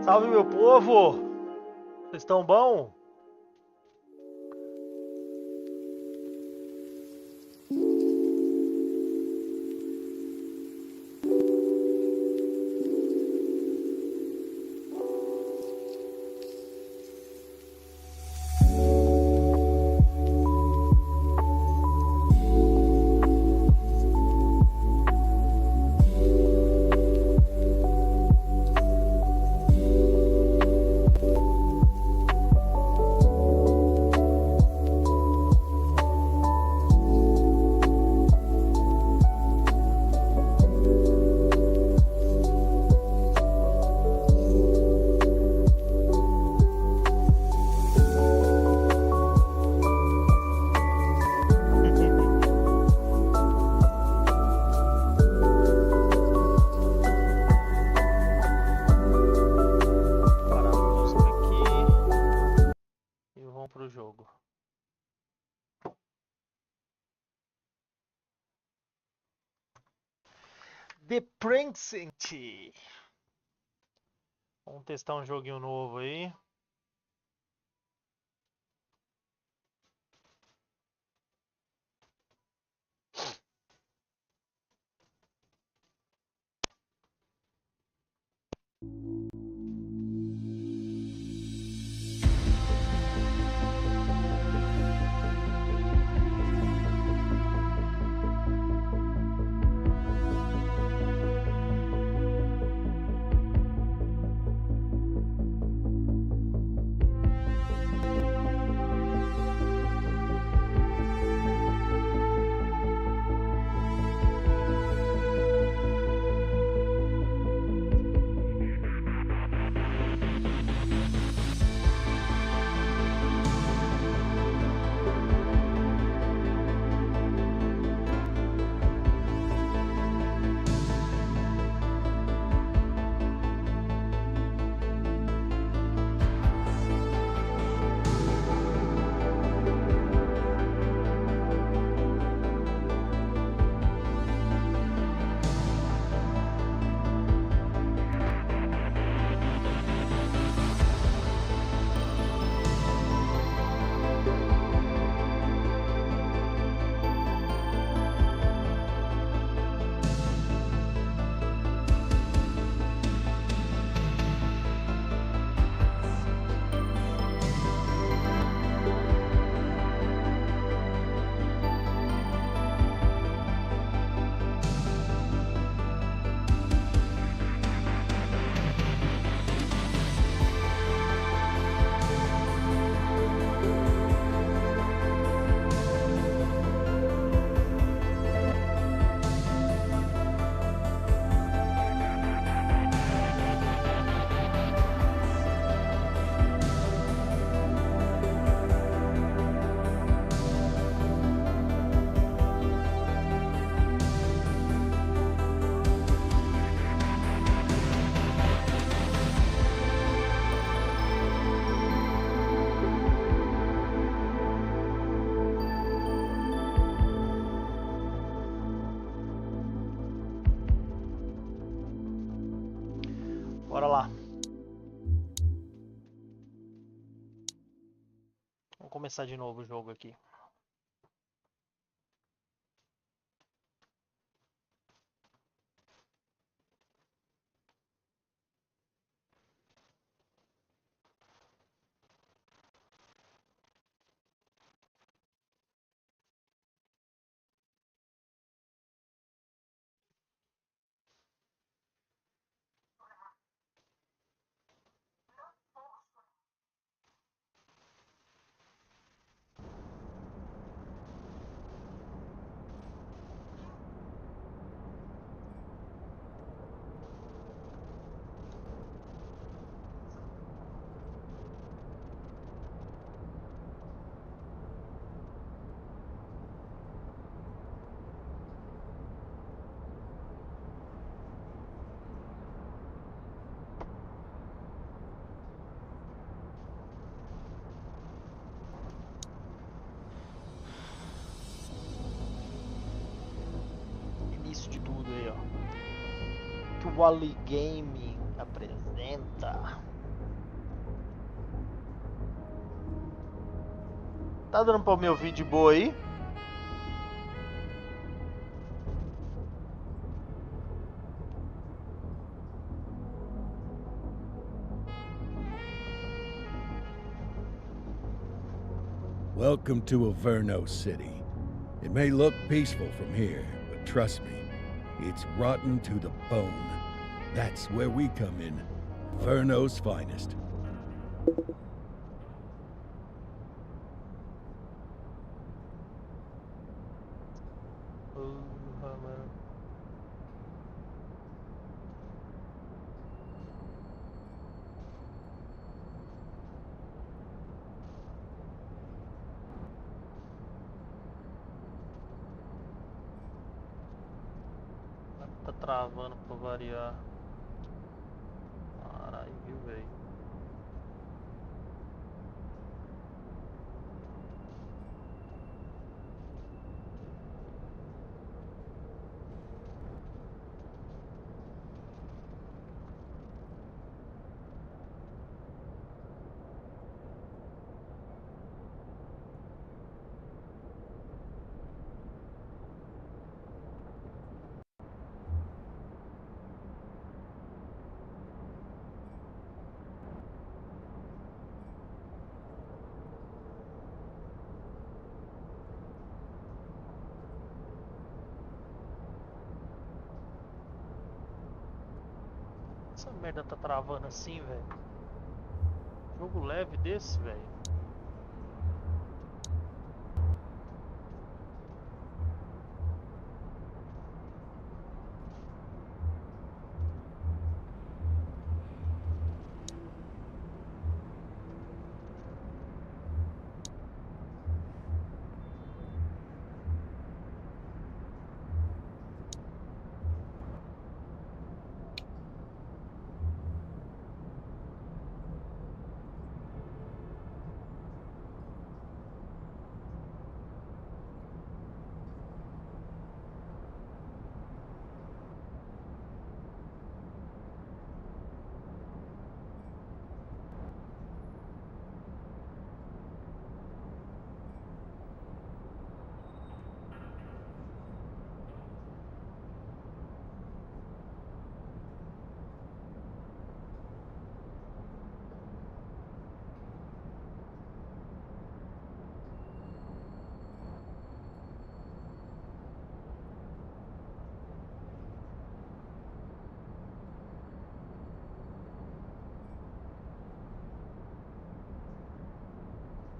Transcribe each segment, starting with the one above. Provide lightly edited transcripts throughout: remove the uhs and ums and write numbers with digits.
Salve, meu povo! Vocês estão bom? Parar a música aqui e vamos pro jogo. The Prancent. Vamos testar um joguinho novo aí. Bora lá. Vamos começar de novo o jogo aqui. Início de tudo aí, ó. Que o Wally Game apresenta. Tá dando pra me ouvir de boa aí? Welcome to Averno City. It may look peaceful from here, but trust me, it's rotten to the bone. That's where we come in. Averno's finest. Porra, mano. Tá travando pra variar. Caralho, viu, velho? Essa merda tá travando assim, velho. Jogo leve desse, velho.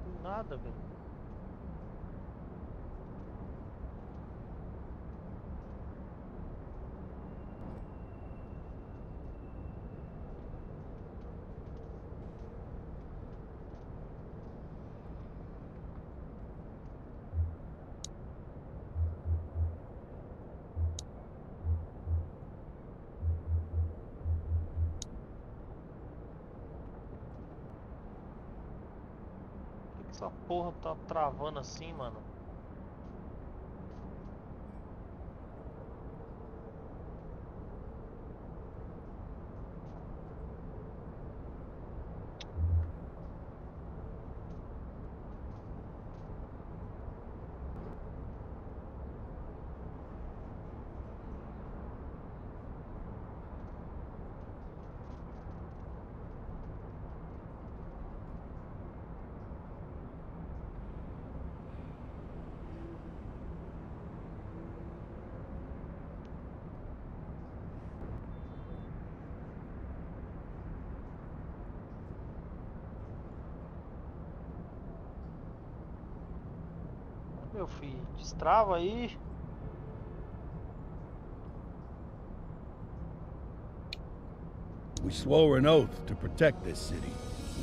Tem nada, velho. Por que essa porra tá travando assim, mano? Meu filho, destrava aí. We swore an oath to protect this city,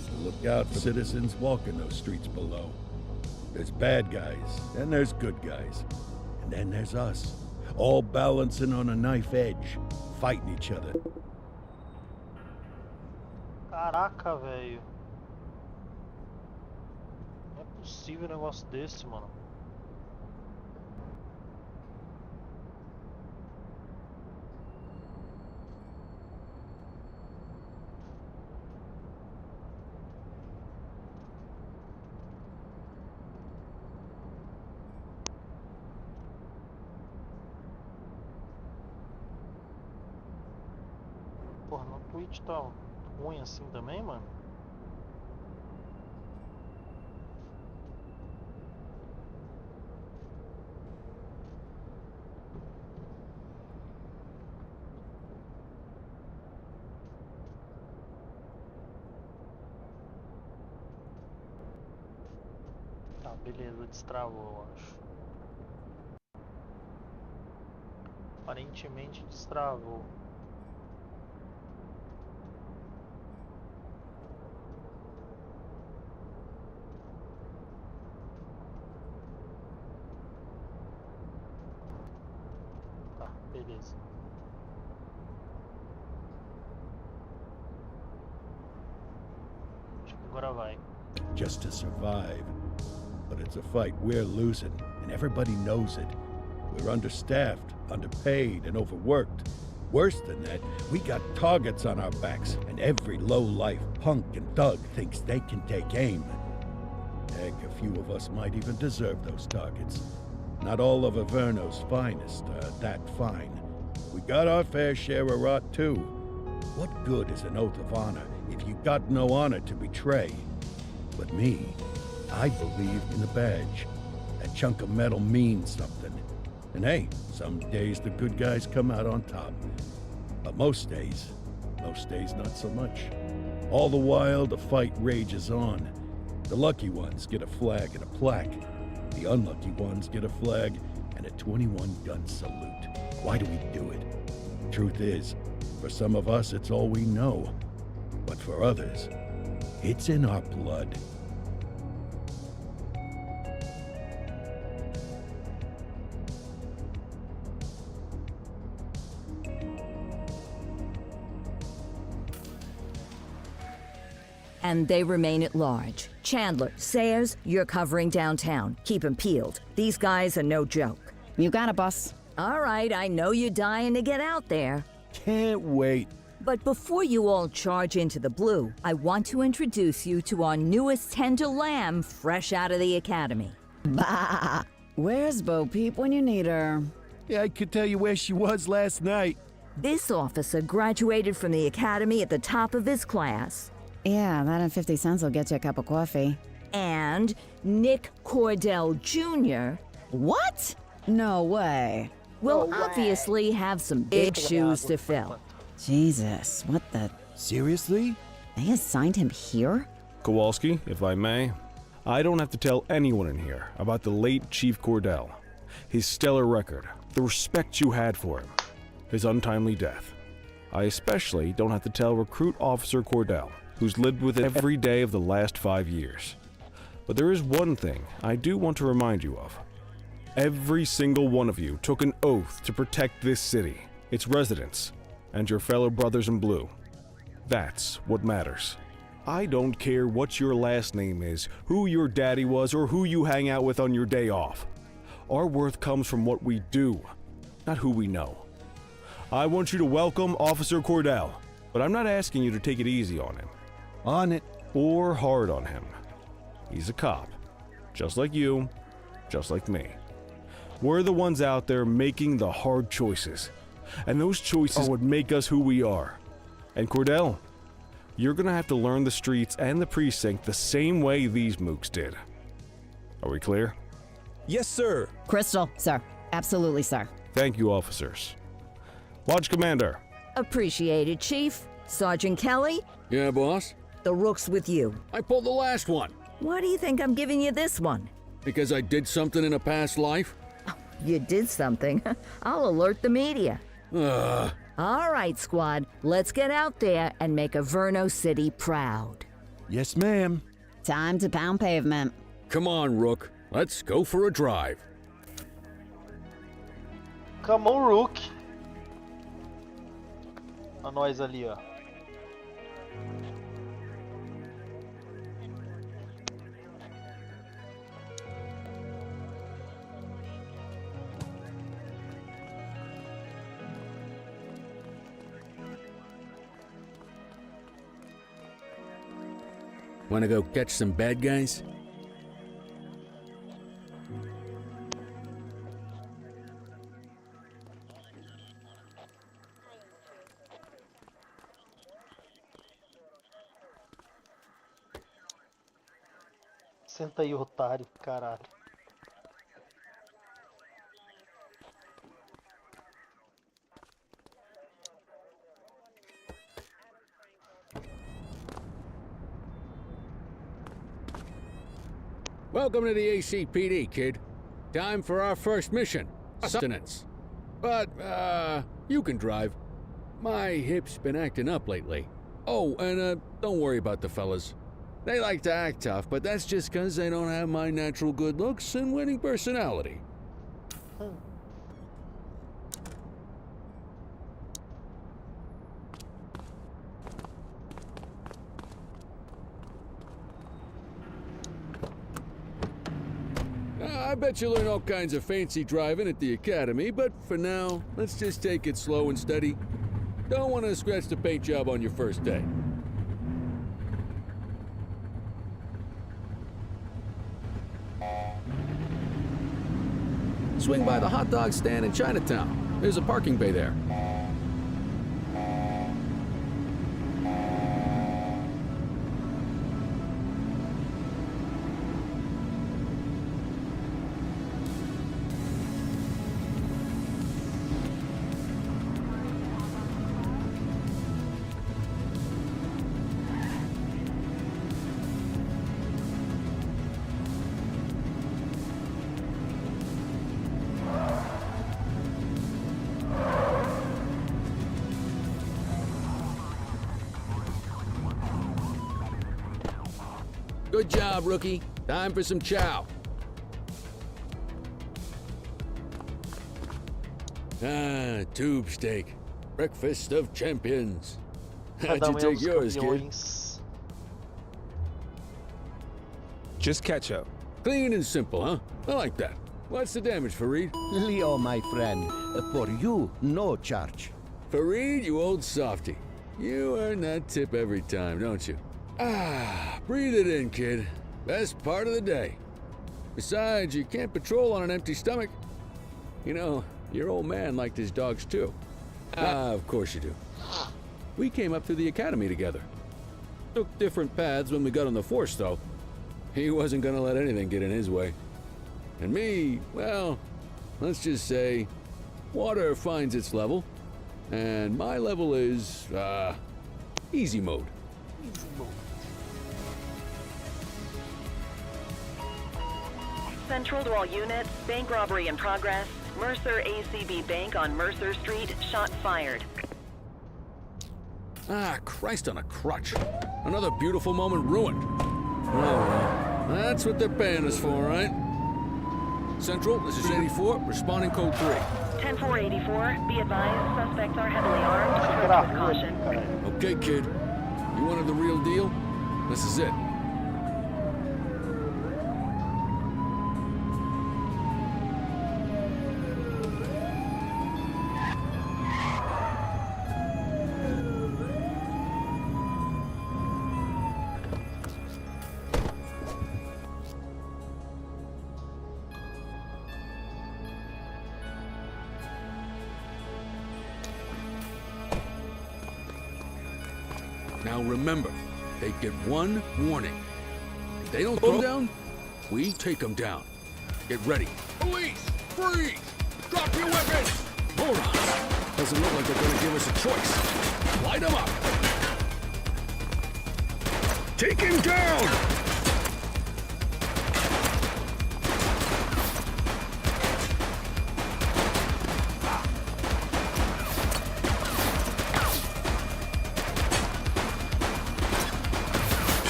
to look out for citizens walking those streets below. There's bad guys, and there's good guys. And then there's us, all balancing on a knife edge, fighting each other. Caraca, velho. Não é possível um negócio desse, mano. Twitch tá ruim assim também, mano? Tá, beleza, destravou, eu acho. Aparentemente destravou. Tá, beleza. Acho que agora vai. Just to survive. But it's a fight we're losing, and everybody knows it. We're understaffed, underpaid, and overworked. Worse than that, we got targets on our backs, and every low-life punk and thug thinks they can take aim. Heck, a few of us might even deserve those targets. Not all of Averno's finest are that fine. We got our fair share of rot, too. What good is an oath of honor if you got no honor to betray? But me, I believe in the badge. That chunk of metal means something. And hey, some days the good guys come out on top. But most days not so much. All the while, the fight rages on. The lucky ones get a flag and a plaque. The unlucky ones get a flag and a 21-gun salute. Why do we do it? Truth is, for some of us, it's all we know. But for others, it's in our blood. And they remain at large. Chandler, Sayers, you're covering downtown. Keep 'em peeled. These guys are no joke. You got it, boss. All right, I know you're dying to get out there. Can't wait. But before you all charge into the blue, I want to introduce you to our newest tender lamb fresh out of the academy. Bah! Where's Bo Peep when you need her? Yeah, I could tell you where she was last night. This officer graduated from the academy at the top of his class. Yeah, that and 50 cents will get you a cup of coffee. And Nick Cordell Jr. What? No way. will obviously have some big shoes to fill. Jesus, what the... Seriously? They assigned him here? Kowalski, if I may, I don't have to tell anyone in here about the late Chief Cordell, his stellar record, the respect you had for him, his untimely death. I especially don't have to tell Recruit Officer Cordell, who's lived with it every day of the last 5 years. But there is one thing I do want to remind you of. Every single one of you took an oath to protect this city, its residents, and your fellow brothers in blue. That's what matters. I don't care what your last name is, who your daddy was, or who you hang out with on your day off. Our worth comes from what we do, not who we know. I want you to welcome Officer Cordell, but I'm not asking you to take it easy on him. On it. Or hard on him. He's a cop, just like you, just like me. We're the ones out there making the hard choices, and those choices are what make us who we are. And Cordell, you're gonna have to learn the streets and the precinct the same way these mooks did. Are we clear? Yes, sir. Crystal, sir. Absolutely, sir. Thank you, officers. Lodge Commander. Appreciated, Chief. Sergeant Kelly, Yeah, boss? the rook's with you. I pulled the last one. Why do you think I'm giving you this one? Because I did something in a past life? You did something. I'll alert the media. All right, squad. Let's get out there and make Averno City proud. Yes, ma'am. Time to pound pavement. Come on, Rook. Let's go for a drive. Come on, Rook. A nós ali, ó. Wanna go catch some bad guys? Senta aí, otário, caralho. Welcome to the ACPD, kid. Time for our first mission. Sustenance. But, you can drive. My hip's been acting up lately. Oh, and, don't worry about the fellas. They like to act tough, but that's just 'cause they don't have my natural good looks and winning personality. I bet you learn all kinds of fancy driving at the academy, but for now, let's just take it slow and steady. Don't want to scratch the paint job on your first day. Swing by the hot dog stand in Chinatown. There's a parking bay there. Good job, rookie. Time for some chow. Ah, tube steak. Breakfast of champions. How'd you Cada take dos yours, kid? campeões. Just ketchup. Clean and simple, huh? I like that. What's the damage, Fareed? Leo, my friend, for you, no charge. Fareed, you old softy. You earn that tip every time, don't you? Ah, breathe it in, kid. Best part of the day. Besides, you can't patrol on an empty stomach. You know, your old man liked his dogs too. Of course you do. We came up through the academy together. Took different paths when we got on the force, though. He wasn't gonna let anything get in his way. And me, well, let's just say, water finds its level, and my level is, easy mode. Central to all units, bank robbery in progress. Mercer ACB Bank on Mercer Street, shot fired. Ah, Christ on a crutch. Another beautiful moment ruined. Oh, well, that's what they're paying us for, right? Central, this is 84, responding code 3. 10-484, be advised, suspects are heavily armed. Approach with caution. Caralho. Okay, kid. You wanted the real deal? This is it. Now remember, they get one warning. If they don't throw down, we take them down. Get ready. Police! Freeze! Drop your weapons! Hold on. Doesn't look like they're gonna give us a choice. Light them up! Take him down!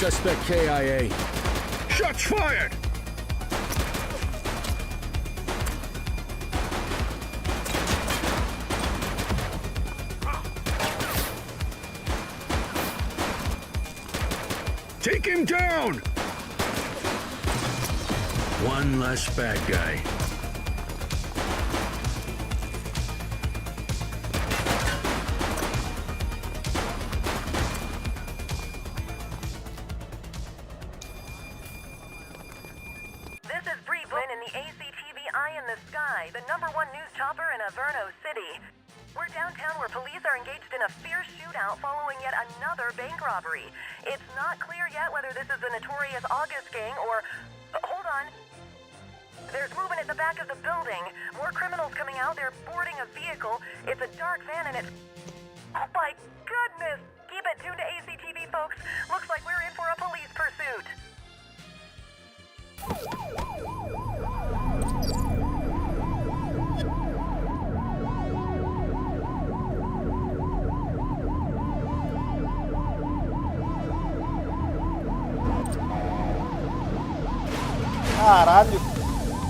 Suspect KIA. Shots fired! Take him down! One less bad guy. This is Bree Flynn in the ACTV Eye in the Sky, the #1 news chopper in Averno City. We're downtown where police are engaged in a fierce shootout following yet another bank robbery. It's not clear yet whether this is the notorious August gang or... on? There's movement at the back of the building. More criminals coming out. They're boarding a vehicle. It's a dark van and it's... Oh my goodness! Keep it tuned to ACTV, folks. Looks like we're in for a police pursuit. Caralho,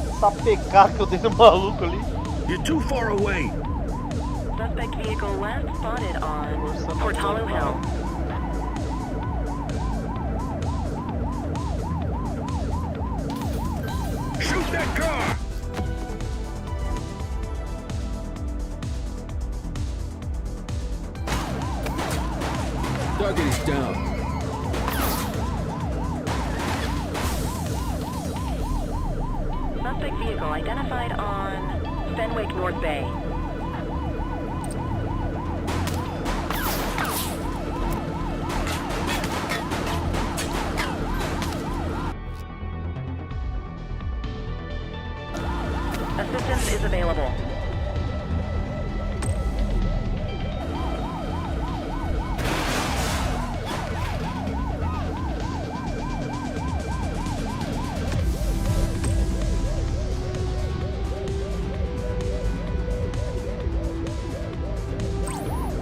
essa pecada que eu dei no maluco ali. You're too far away. Suspect vehicle last spotted on Portalo Hill. Shoot that car! Target is down. Suspect vehicle identified on Fenwick North Bay. Assistance is available.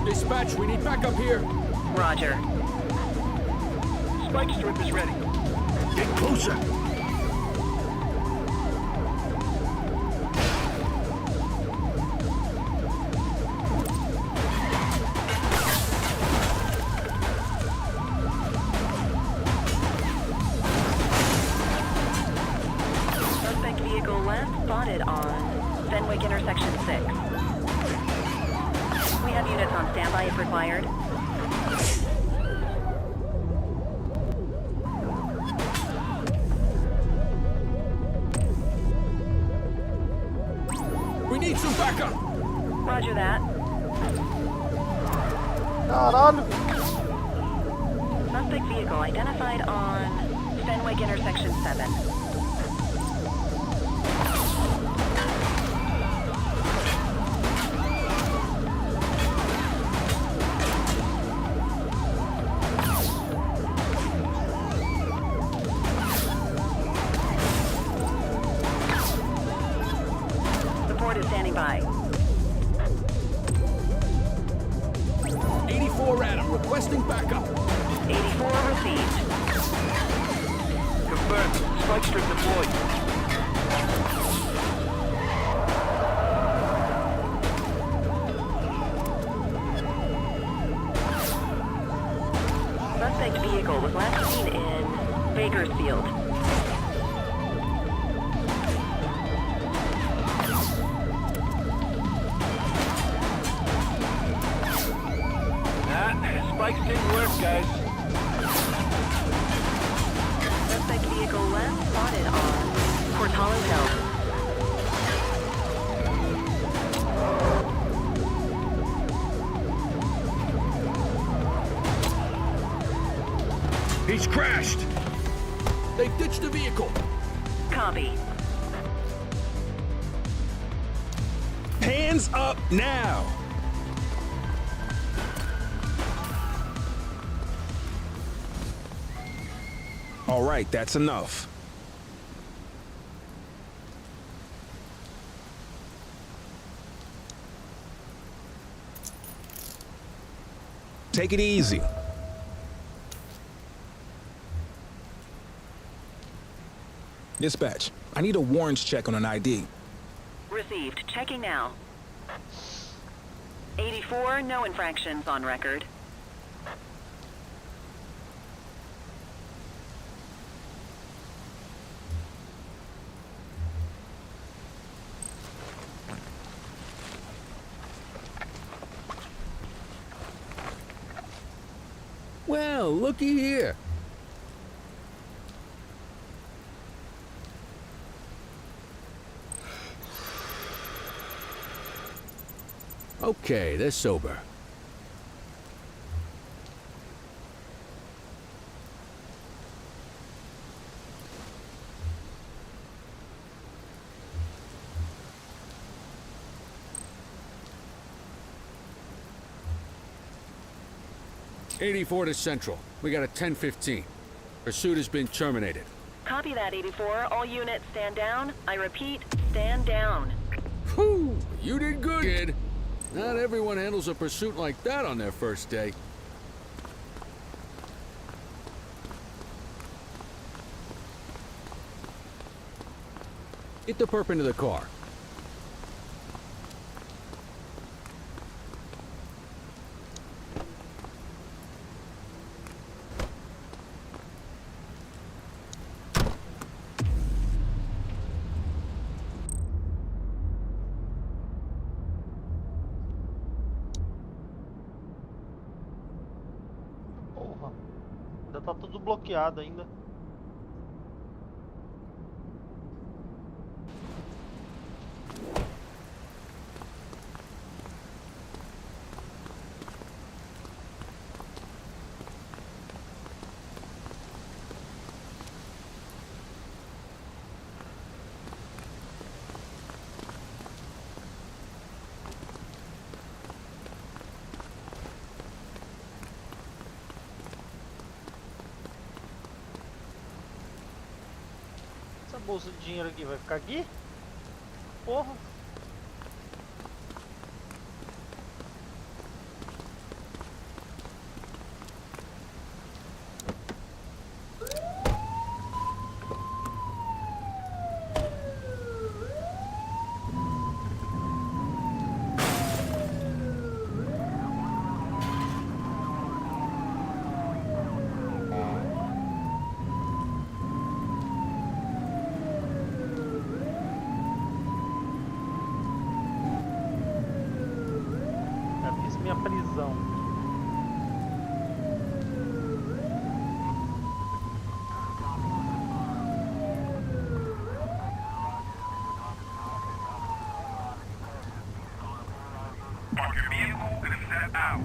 Dispatch, we need backup here. Roger. Spike strip is ready. Get closer. Suspect vehicle last spotted on Fenwick Intersection 6. We have units on standby if required. We need some backup. Roger that. Caralho. Suspect vehicle identified on Fenwick Intersection 7. Support is standing by. 84 Adam, requesting backup. 84 received. Confirmed. Spike strip deployed. Suspect vehicle was last seen in Bakersfield. Spikes didn't work, guys. Suspect vehicle last spotted on Portalo Hill. He's crashed. They ditched the vehicle. Copy. Hands up now! All right, that's enough. Take it easy. Dispatch, I need a warrants check on an ID. Received. Checking now. 84, no infractions on record. Well, looky here. Okay, they're sober. 84 to Central. We got a 10:15. Pursuit has been terminated. Copy that, 84. All units stand down. I repeat, stand down. Whew! You did good, kid. Not everyone handles a pursuit like that on their first day. Get the perp into the car. Porra. Ainda tá tudo bloqueado ainda. Essa bolsa de dinheiro aqui vai ficar aqui? Porra. Já fiz minha prisão. Park your vehicle and step out.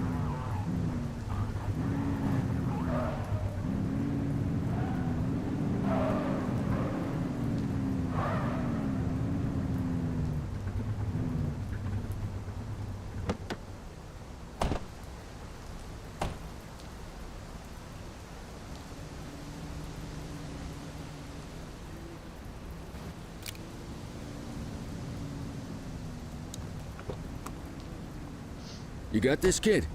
You got this, kid?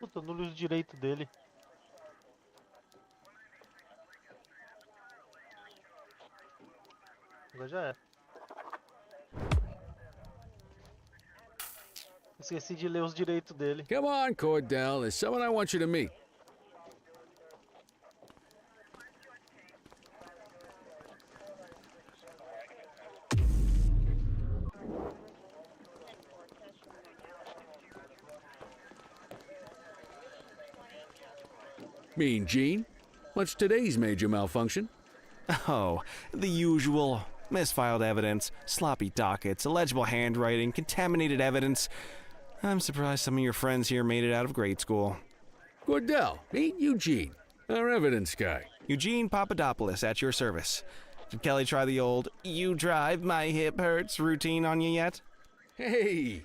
Puta, no uso direito dele. Agora já é. Esqueci de ler os direitos dele. Come on, Cordell. There's someone I want you to meet. Mean Gene? What's today's major malfunction? Oh, the usual. Misfiled evidence, sloppy dockets, illegible handwriting, contaminated evidence. I'm surprised some of your friends here made it out of grade school. Cordell, meet Eugene, our evidence guy. Eugene Papadopoulos at your service. Did Kelly try the old "you drive, my hip hurts" routine on you yet? Hey!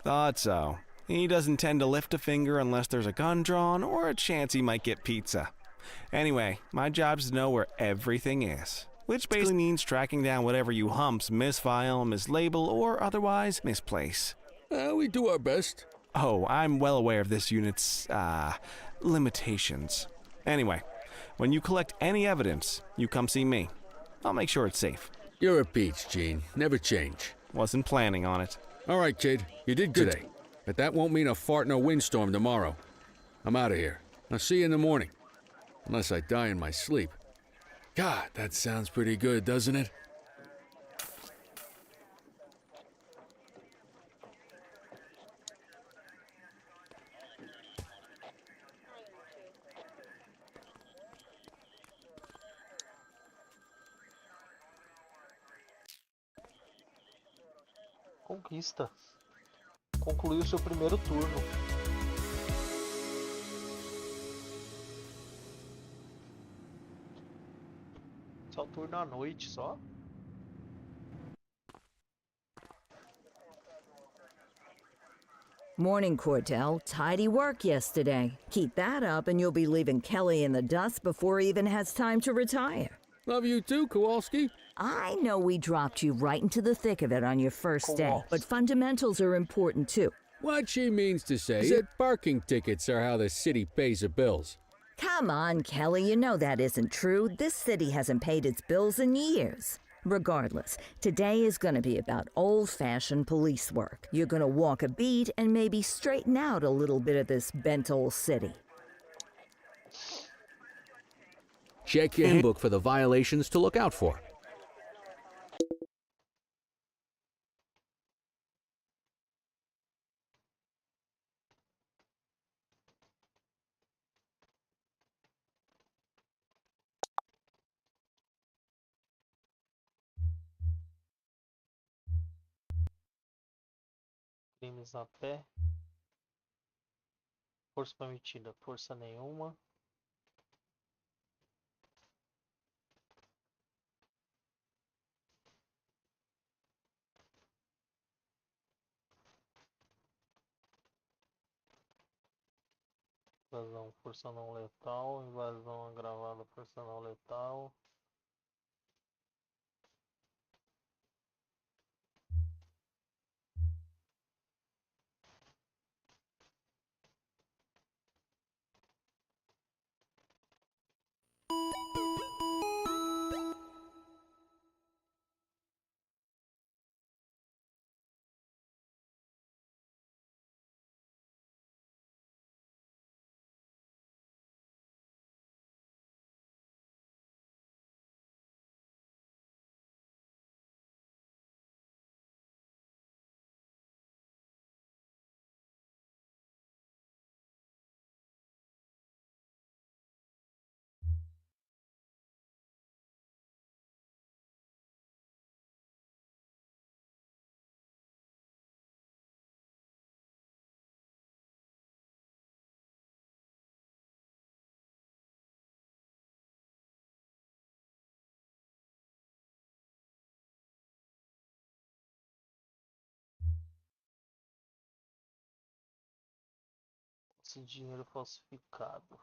Thought so. He doesn't tend to lift a finger unless there's a gun drawn or a chance he might get pizza. Anyway, my job's to know where everything is, which basically means tracking down whatever you humps misfile, mislabel, or otherwise misplace. We do our best. Oh, I'm well aware of this unit's, limitations. Anyway, when you collect any evidence, you come see me. I'll make sure it's safe. You're a peach, Gene. Never change. Wasn't planning on it. All right, kid. You did good today. But that won't mean a fart in a windstorm tomorrow. I'm out of here. I'll see you in the morning. Unless I die in my sleep. God, that sounds pretty good, doesn't it? Conquista. Concluiu seu primeiro turno. Só turno à noite, só? Morning, Cordell. Tidy work yesterday. Keep that up and you'll be leaving Kelly in the dust before he even has time to retire. Love you too, Kowalski. I know we dropped you right into the thick of it on your first day, Kowalski. but fundamentals are important too. What she means to say is that parking tickets are how the city pays the bills. Come on, Kelly, you know that isn't true. This city hasn't paid its bills in years. Regardless, today is going to be about old-fashioned police work. You're going to walk a beat and maybe straighten out a little bit of this bent old city. Check your handbook for the violations to look out for. Crimes a pé. Força permitida. Força nenhuma. Invasão, força não letal. Invasão agravada, força não letal. Esse dinheiro falsificado.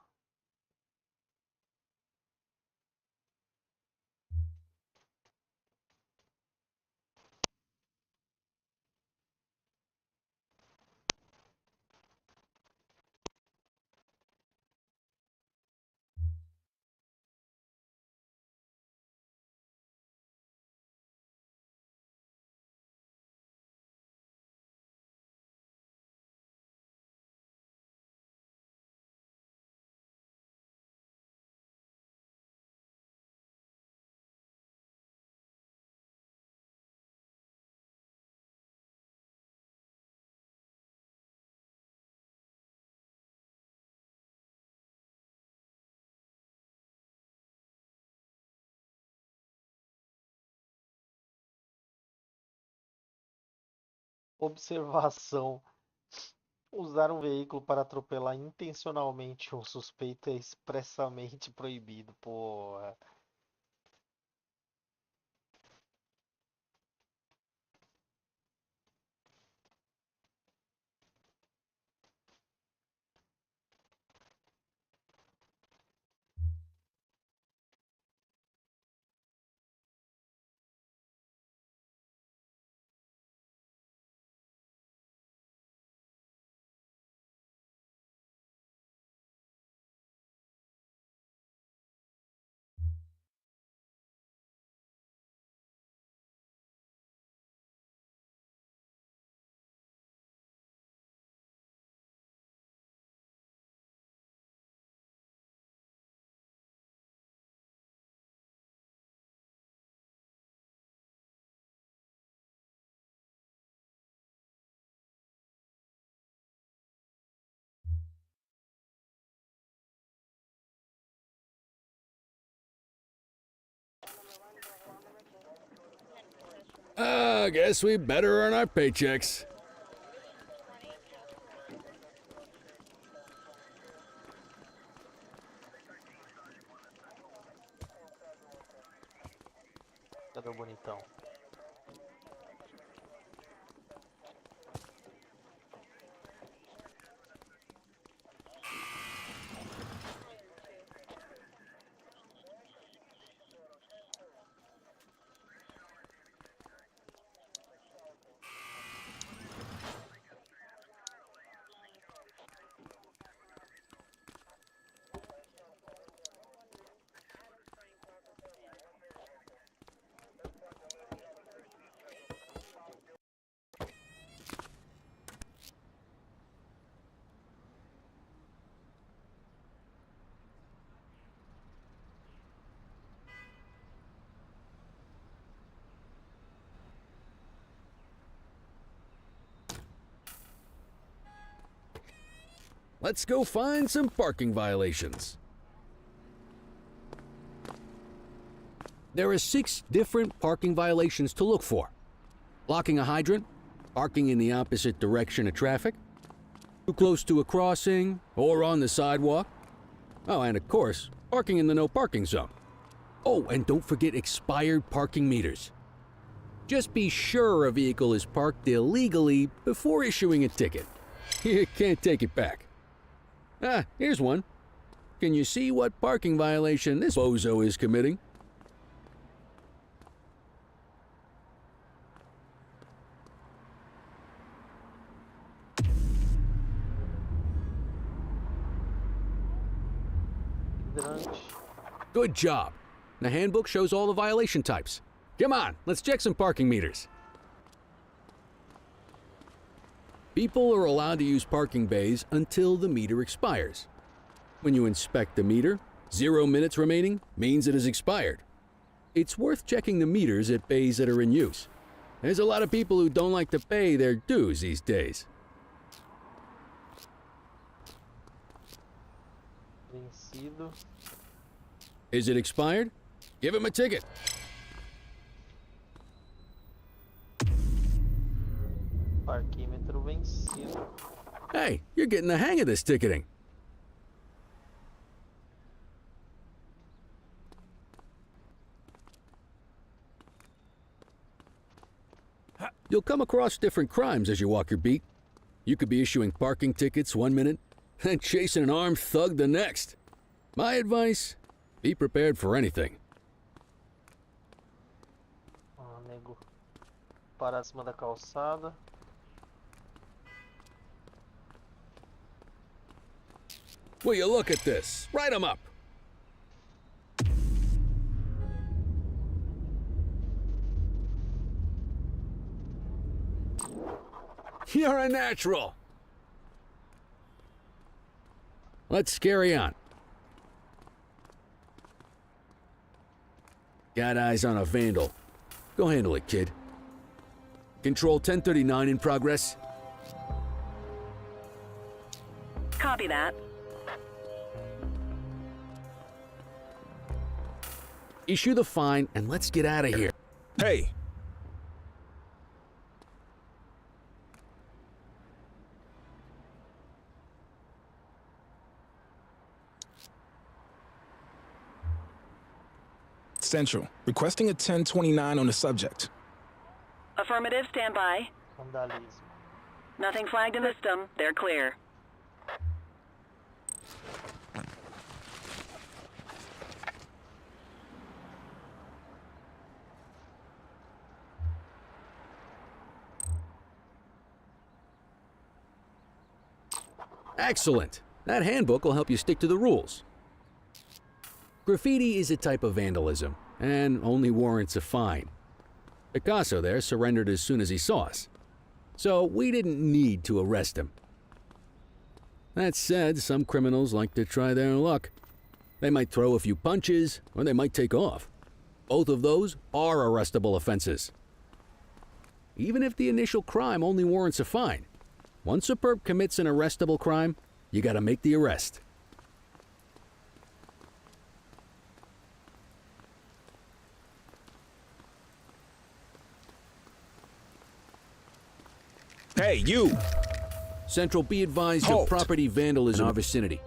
Observação. Usar um veículo para atropelar intencionalmente um suspeito é expressamente proibido, porra. I guess we better earn our paychecks. Cadê o bonitão? Let's go find some parking violations. There are 6 different parking violations to look for. Blocking a hydrant, parking in the opposite direction of traffic, too close to a crossing or on the sidewalk. Oh, and of course, parking in the no parking zone. Oh, and don't forget expired parking meters. Just be sure a vehicle is parked illegally before issuing a ticket. You can't take it back. Ah, here's one. Can you see what parking violation this bozo is committing? Good job. The handbook shows all the violation types. Come on, let's check some parking meters. People are allowed to use parking bays until the meter expires. When you inspect the meter, 0 minutes remaining means it has expired. It's worth checking the meters at bays that are in use. There's a lot of people who don't like to pay their dues these days. Vencido. Is it expired? Give him a ticket. Parquímetro vencido. Hey, you're getting the hang of this ticketing. You'll come across different crimes as you walk your beat. You could be issuing parking tickets 1 minute and chasing an armed thug the next. My advice, be prepared for anything. Nego. Parar acima da calçada. Will you look at this? Write 'em up. You're a natural. Let's carry on. Got eyes on a vandal. Go handle it, kid. Control 1039 in progress. Copy that. Issue the fine and let's get out of here. Hey! Central, requesting a 1029 on the subject. Affirmative, stand by. Vandalismo. Nothing flagged in the system. They're clear. Excellent. That handbook will help you stick to the rules. Graffiti is a type of vandalism, and only warrants a fine. Picasso there surrendered as soon as he saw us, so we didn't need to arrest him. That said, some criminals like to try their luck. They might throw a few punches, or they might take off. Both of those are arrestable offenses. Even if the initial crime only warrants a fine, once a perp commits an arrestable crime, you gotta make the arrest. Hey, you! Central, be advised Halt. of property vandalism in our vicinity.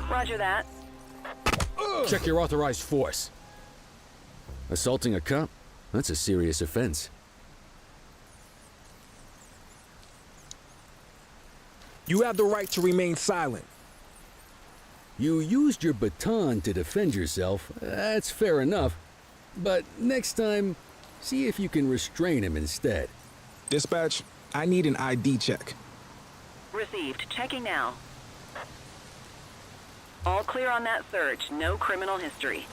Roger that. Check your authorized force. Assaulting a cop? That's a serious offense. You have the right to remain silent. You used your baton to defend yourself. That's fair enough. But next time, see if you can restrain him instead. Dispatch, I need an ID check. Received. Checking now. All clear on that search. No criminal history.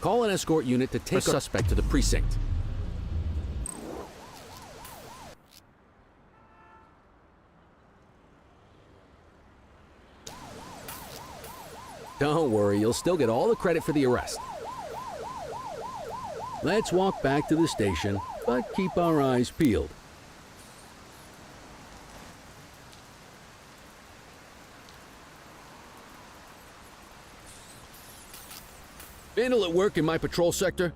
Call an escort unit to take a suspect to the precinct. Don't worry, you'll still get all the credit for the arrest. Let's walk back to the station, but keep our eyes peeled. Vandal at work in my patrol sector?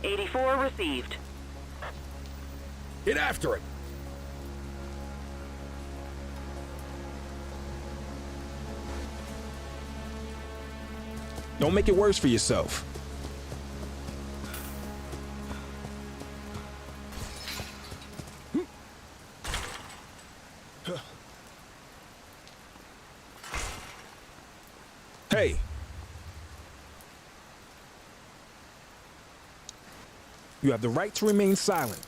84 received. Get after him! Don't make it worse for yourself. Hey. You have the right to remain silent.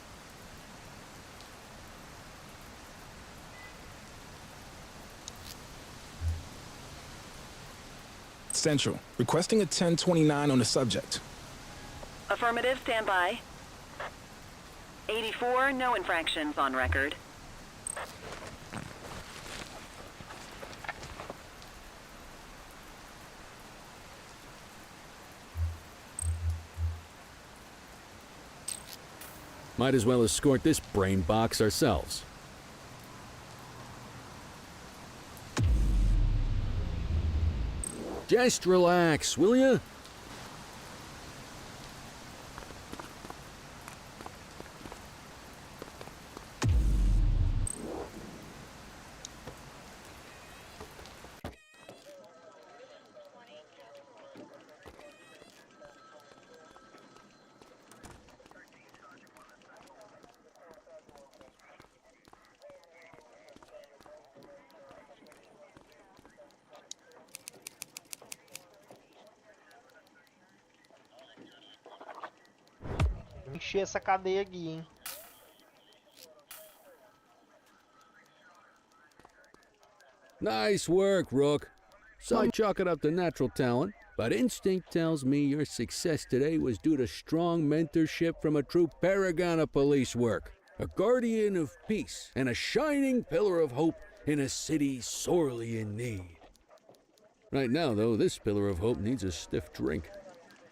Central, requesting a 1029 on the subject. Affirmative, stand by. 84, no infractions on record. Might as well escort this brain box ourselves. Just relax, will ya? Encher essa cadeia aqui, hein? Nice work, Rook. Some chalk it up to natural talent, but instinct tells me your success today was due to strong mentorship from a true paragon of police work, a guardian of peace, and a shining pillar of hope in a city sorely in need. Right now, though, this pillar of hope needs a stiff drink.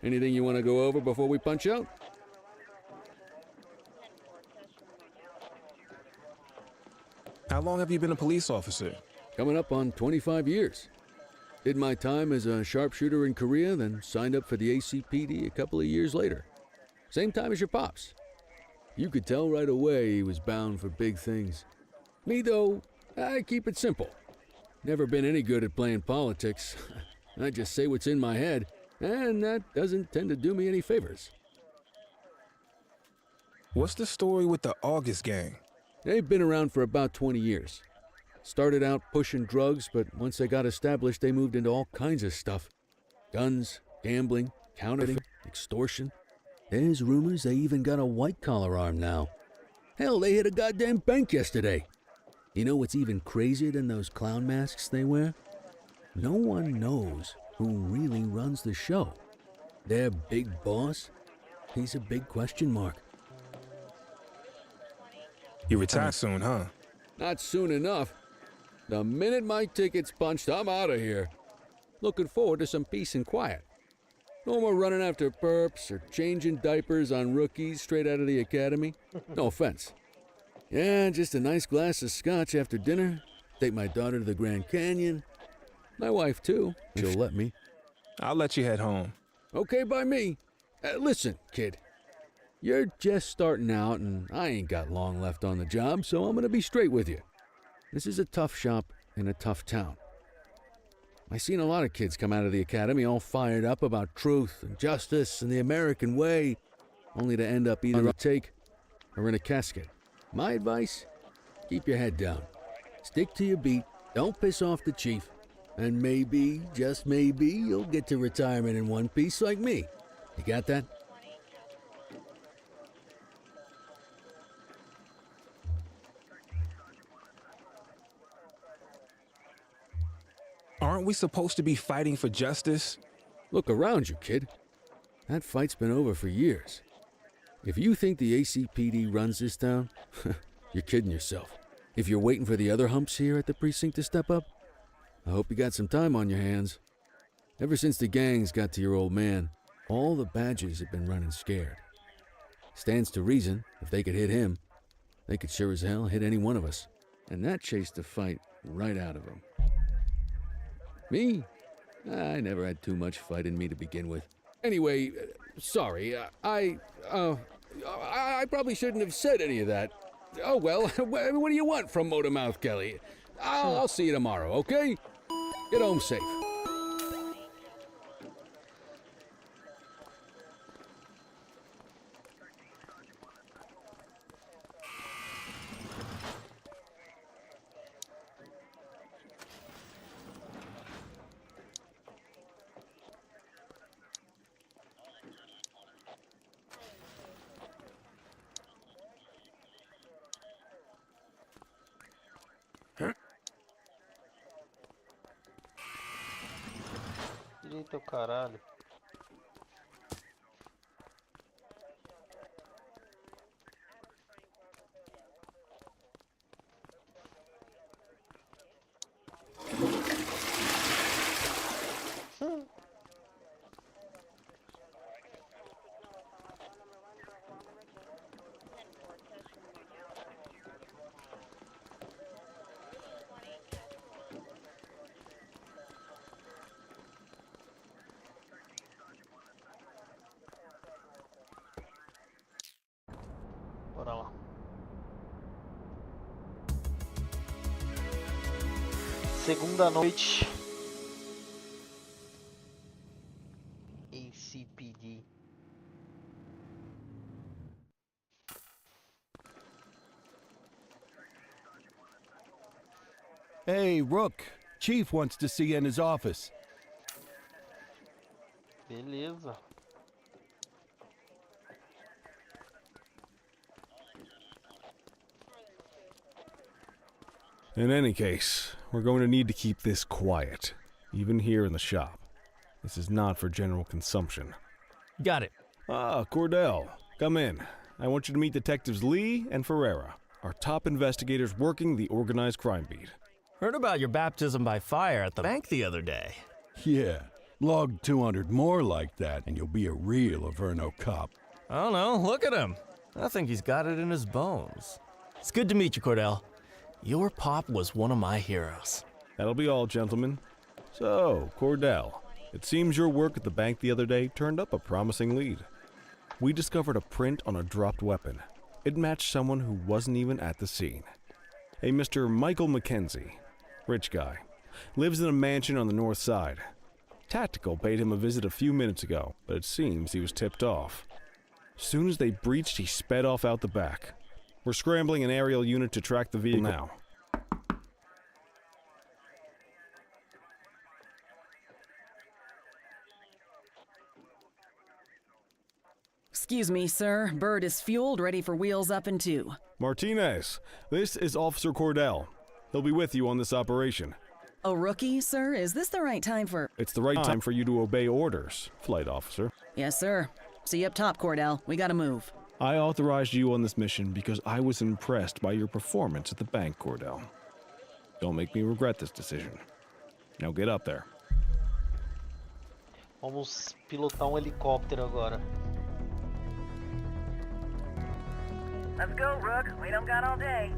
Anything you want to go over before we punch out? How long have you been a police officer? Coming up on 25 years. Did my time as a sharpshooter in Korea, then signed up for the ACPD a couple of years later. Same time as your pops. You could tell right away he was bound for big things. Me, though, I keep it simple. Never been any good at playing politics. I just say what's in my head, and that doesn't tend to do me any favors. What's the story with the August gang? They've been around for about 20 years. Started out pushing drugs, but once they got established, they moved into all kinds of stuff. Guns, gambling, counterfeit, extortion. There's rumors they even got a white-collar arm now. Hell, they hit a goddamn bank yesterday. You know what's even crazier than those clown masks they wear? No one knows who really runs the show. Their big boss? He's a big question mark. You retire soon, huh? Not soon enough. The minute my ticket's punched, I'm out of here. Looking forward to some peace and quiet. No more running after perps or changing diapers on rookies straight out of the academy. No offense. Yeah, just a nice glass of scotch after dinner. Take my daughter to the Grand Canyon. My wife, too. She'll let me. I'll let you head home. Okay by me. Listen, kid. You're just starting out, and I ain't got long left on the job, so I'm gonna be straight with you. This is a tough shop in a tough town. I seen a lot of kids come out of the academy all fired up about truth and justice and the American way, only to end up either on a take or in a casket. My advice? Keep your head down. Stick to your beat, don't piss off the chief, and maybe, just maybe, you'll get to retirement in one piece like me. You got that? Aren't we supposed to be fighting for justice? Look around you, kid. That fight's been over for years. If you think the ACPD runs this town, you're kidding yourself. If you're waiting for the other humps here at the precinct to step up, I hope you got some time on your hands. Ever since the gangs got to your old man, all the badges have been running scared. Stands to reason, if they could hit him, they could sure as hell hit any one of us. And that chased the fight right out of him. Me? I never had too much fight in me to begin with. Anyway, sorry, I probably shouldn't have said any of that. Oh well, what do you want from Motormouth Kelly? I'll see you tomorrow, okay? Get home safe. Direito ao caralho. Bora lá. Segunda noite. ACPD. Hey, Rook. Chief wants to see you in his office. Beleza. In any case, we're going to need to keep this quiet, even here in the shop. This is not for general consumption. Got it. Ah, Cordell, come in. I want you to meet Detectives Lee and Ferreira, our top investigators working the organized crime beat. Heard about your baptism by fire at the bank the other day. Yeah, log 200 more like that and you'll be a real Averno cop. I don't know, look at him. I think he's got it in his bones. It's good to meet you, Cordell. Your pop was one of my heroes. That'll be all, gentlemen. So, Cordell, it seems your work at the bank the other day turned up a promising lead. We discovered a print on a dropped weapon. It matched someone who wasn't even at the scene. A Mr. Michael Mackenzie, rich guy, lives in a mansion on the north side. Tactical paid him a visit a few minutes ago, but it seems he was tipped off. Soon as they breached, he sped off out the back. We're scrambling an aerial unit to track the vehicle now. Excuse me, sir. Bird is fueled, ready for wheels up in 2. Martinez, this is Officer Cordell. He'll be with you on this operation. A rookie, sir? Is this the right time for... It's the right time for you to obey orders, Flight Officer. Yes, sir. See you up top, Cordell. We gotta move. I authorized you on this mission because I was impressed by your performance at the bank, Cordell. Don't make me regret this decision. Now get up there. Vamos pilotar helicóptero agora. Let's go, Rook. We don't got all day.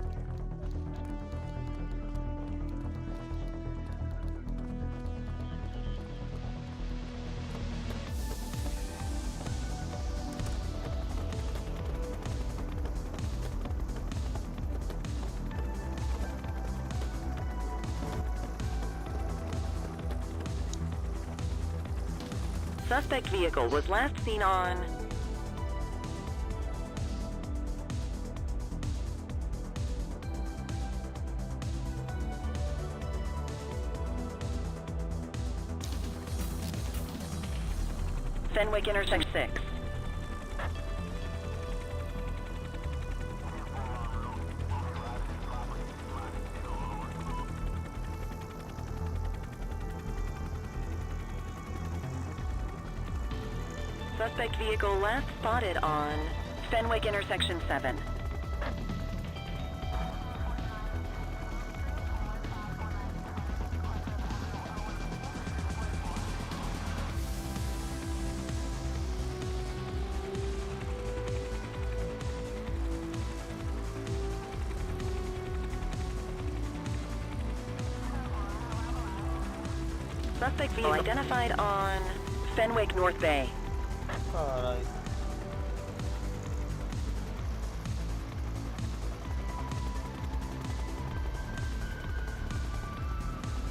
Suspect vehicle was last seen on... Fenwick Intersection 6. Suspect vehicle last spotted on Fenwick Intersection 7. Suspect vehicle identified on Fenwick North Bay. Caralho.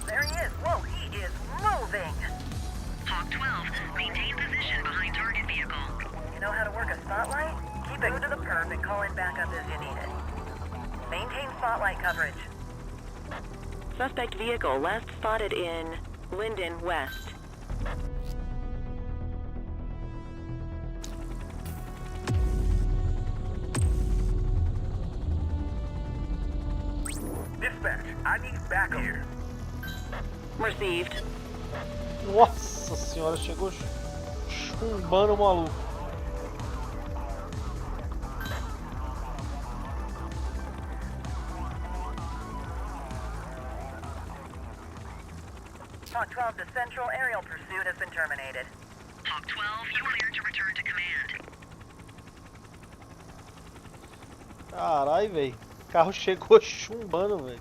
There he is. Whoa, he is moving. Hawk 12, maintain position behind target vehicle. You know how to work a spotlight? Keep it to the perp and call in backup as you need it. Maintain spotlight coverage. Suspect vehicle last spotted in Linden West. Dispatch, I need backup here. Received. Nossa senhora, chegou chumbando o maluco. Hawk 12 to Central, aerial pursuit has been terminated. Hawk 12, you are cleared to return to command. Caralho, velho. O carro chegou chumbando, velho.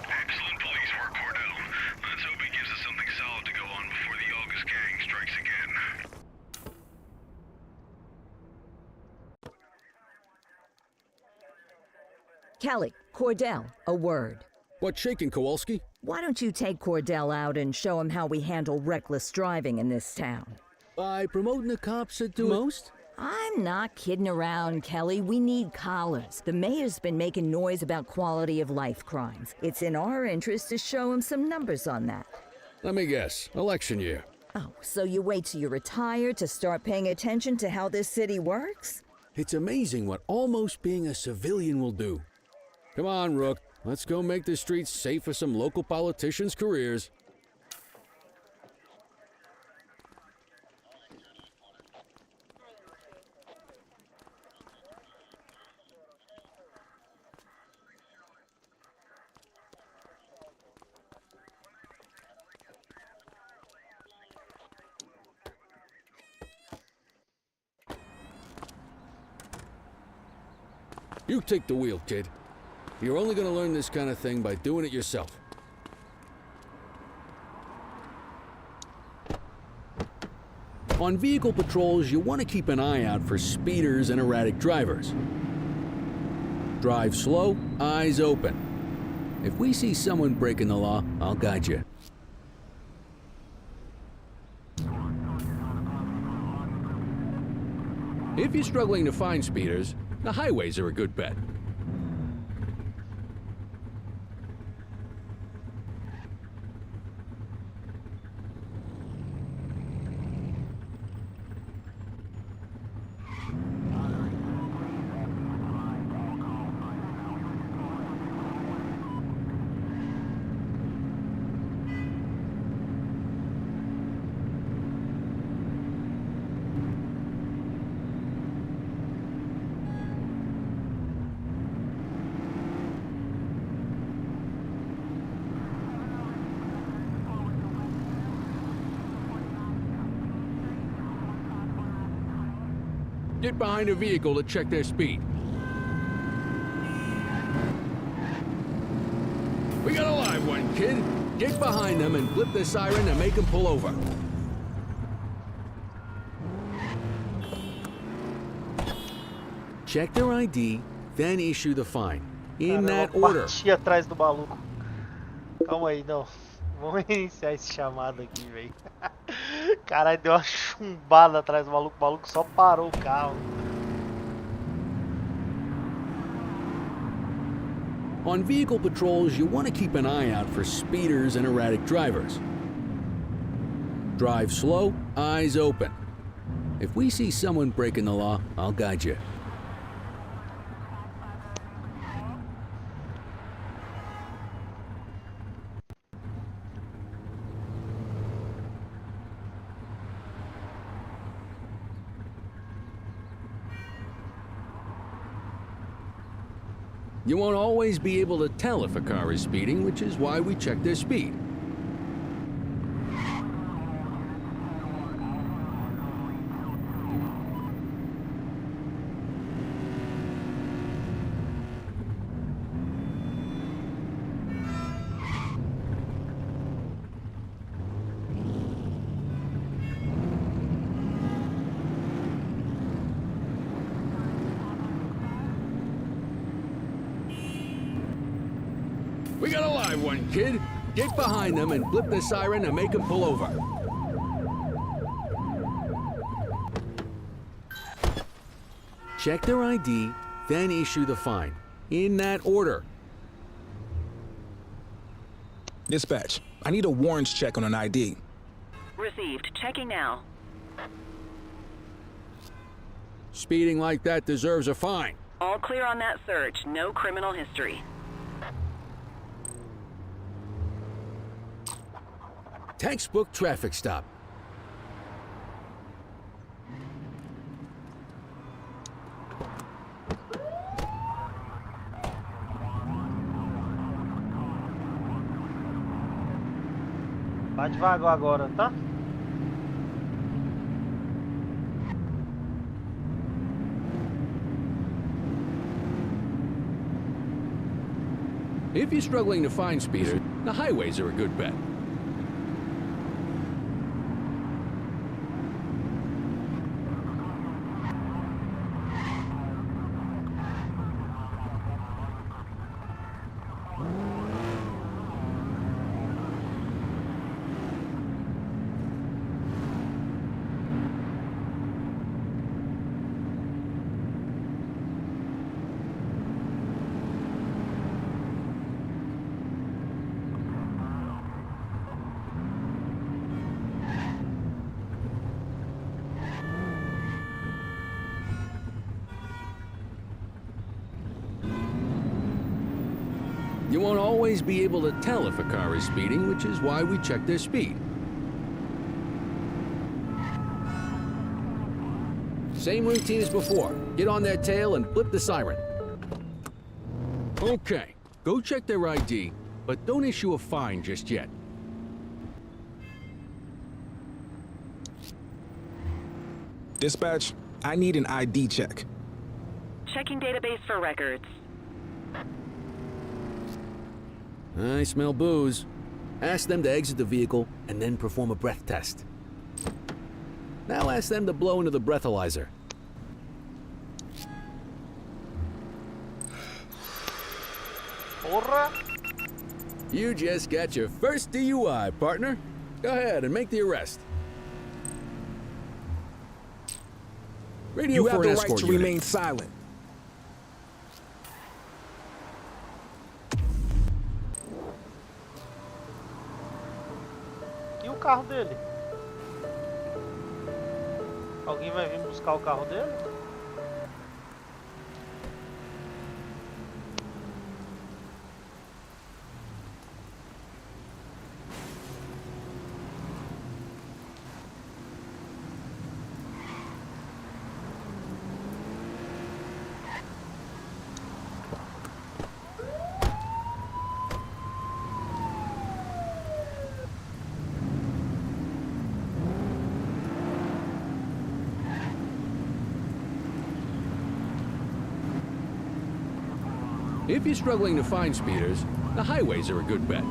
Excellent police work, Cordell. Let's hope he gives us something solid to go on before the August gang strikes again. Kelly, Cordell, a word. What's shaking, Kowalski? Why don't you take Cordell out and show him how we handle reckless driving in this town? By promoting the cops that do most? I'm not kidding around, Kelly. We need collars. The mayor's been making noise about quality of life crimes. It's in our interest to show him some numbers on that. Let me guess. Election year. Oh, so you wait till you retire to start paying attention to how this city works? It's amazing what almost being a civilian will do. Come on, Rook. Let's go make the streets safe for some local politicians' careers. You take the wheel, kid. You're only going to learn this kind of thing by doing it yourself. On vehicle patrols, you want to keep an eye out for speeders and erratic drivers. Drive slow, eyes open. If we see someone breaking the law, I'll guide you. If you're struggling to find speeders, the highways are a good bet. Get behind a vehicle to check their speed. We got a live one, kid. Get behind them and flip the siren and make them pull over. Check their ID, then issue the fine. In that order. Bati atrás do maluco. Calma aí, não. Vamos iniciar esse chamado aqui, velho. Caralho, deu uma chumbada atrás do maluco. O maluco só parou o carro. On vehicle patrols, you want to keep an eye out for speeders and erratic drivers. Drive slow, eyes open. If we see someone breaking the law, I'll guide you. You won't always be able to tell if a car is speeding, which is why we check their speed. We got a live one, kid. Get behind them and flip the siren and make them pull over. Check their ID, then issue the fine. In that order. Dispatch, I need a warrants check on an ID. Received. Checking now. Speeding like that deserves a fine. All clear on that search. No criminal history. Textbook traffic stop. Vai devagar agora, tá? If you're struggling to find speeders, the highways are a good bet. You won't always be able to tell if a car is speeding, which is why we check their speed. Same routine as before. Get on their tail and flip the siren. Okay, go check their ID, but don't issue a fine just yet. Dispatch, I need an ID check. Checking database for records. I smell booze. Ask them to exit the vehicle and then perform a breath test. Now ask them to blow into the breathalyzer. Porra! You just got your first DUI, partner. Go ahead and make the arrest. Radio You for have an the right escort to unit. remain silent. E o carro dele? Alguém vai vir buscar o carro dele? If you're struggling to find speeders, the highways are a good bet.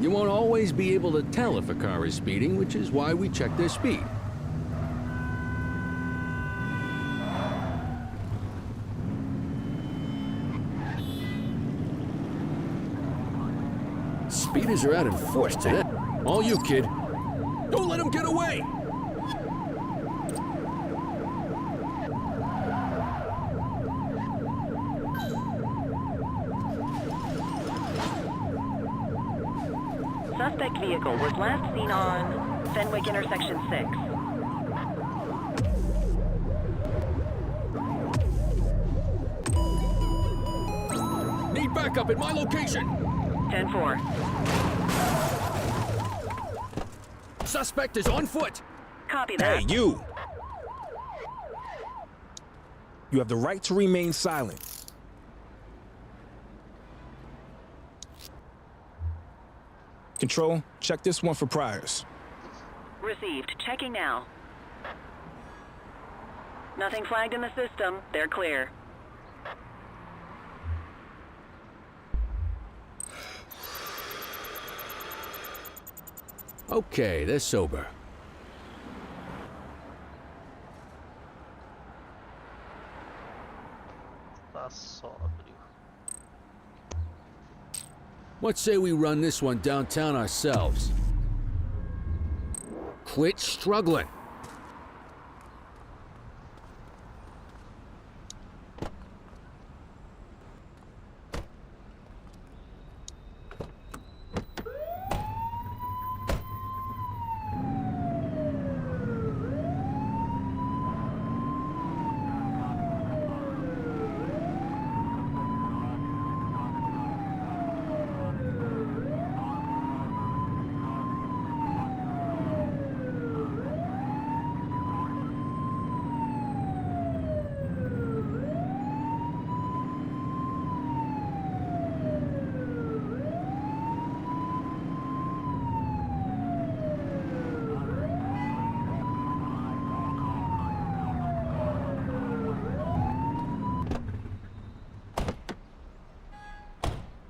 You won't always be able to tell if a car is speeding, which is why we check their speed. Speeders are out in force today. All you, kid. Don't let them get away! Suspect vehicle was last seen on Fenwick intersection 6. Need backup at my location! 10-4. Suspect is on foot! Copy that. Hey, you! You have the right to remain silent. Control, check this one for priors. Received. Checking now. Nothing flagged in the system. They're clear. Okay, they're sober. Tá sóbrio. What say we run this one downtown ourselves? Quit struggling.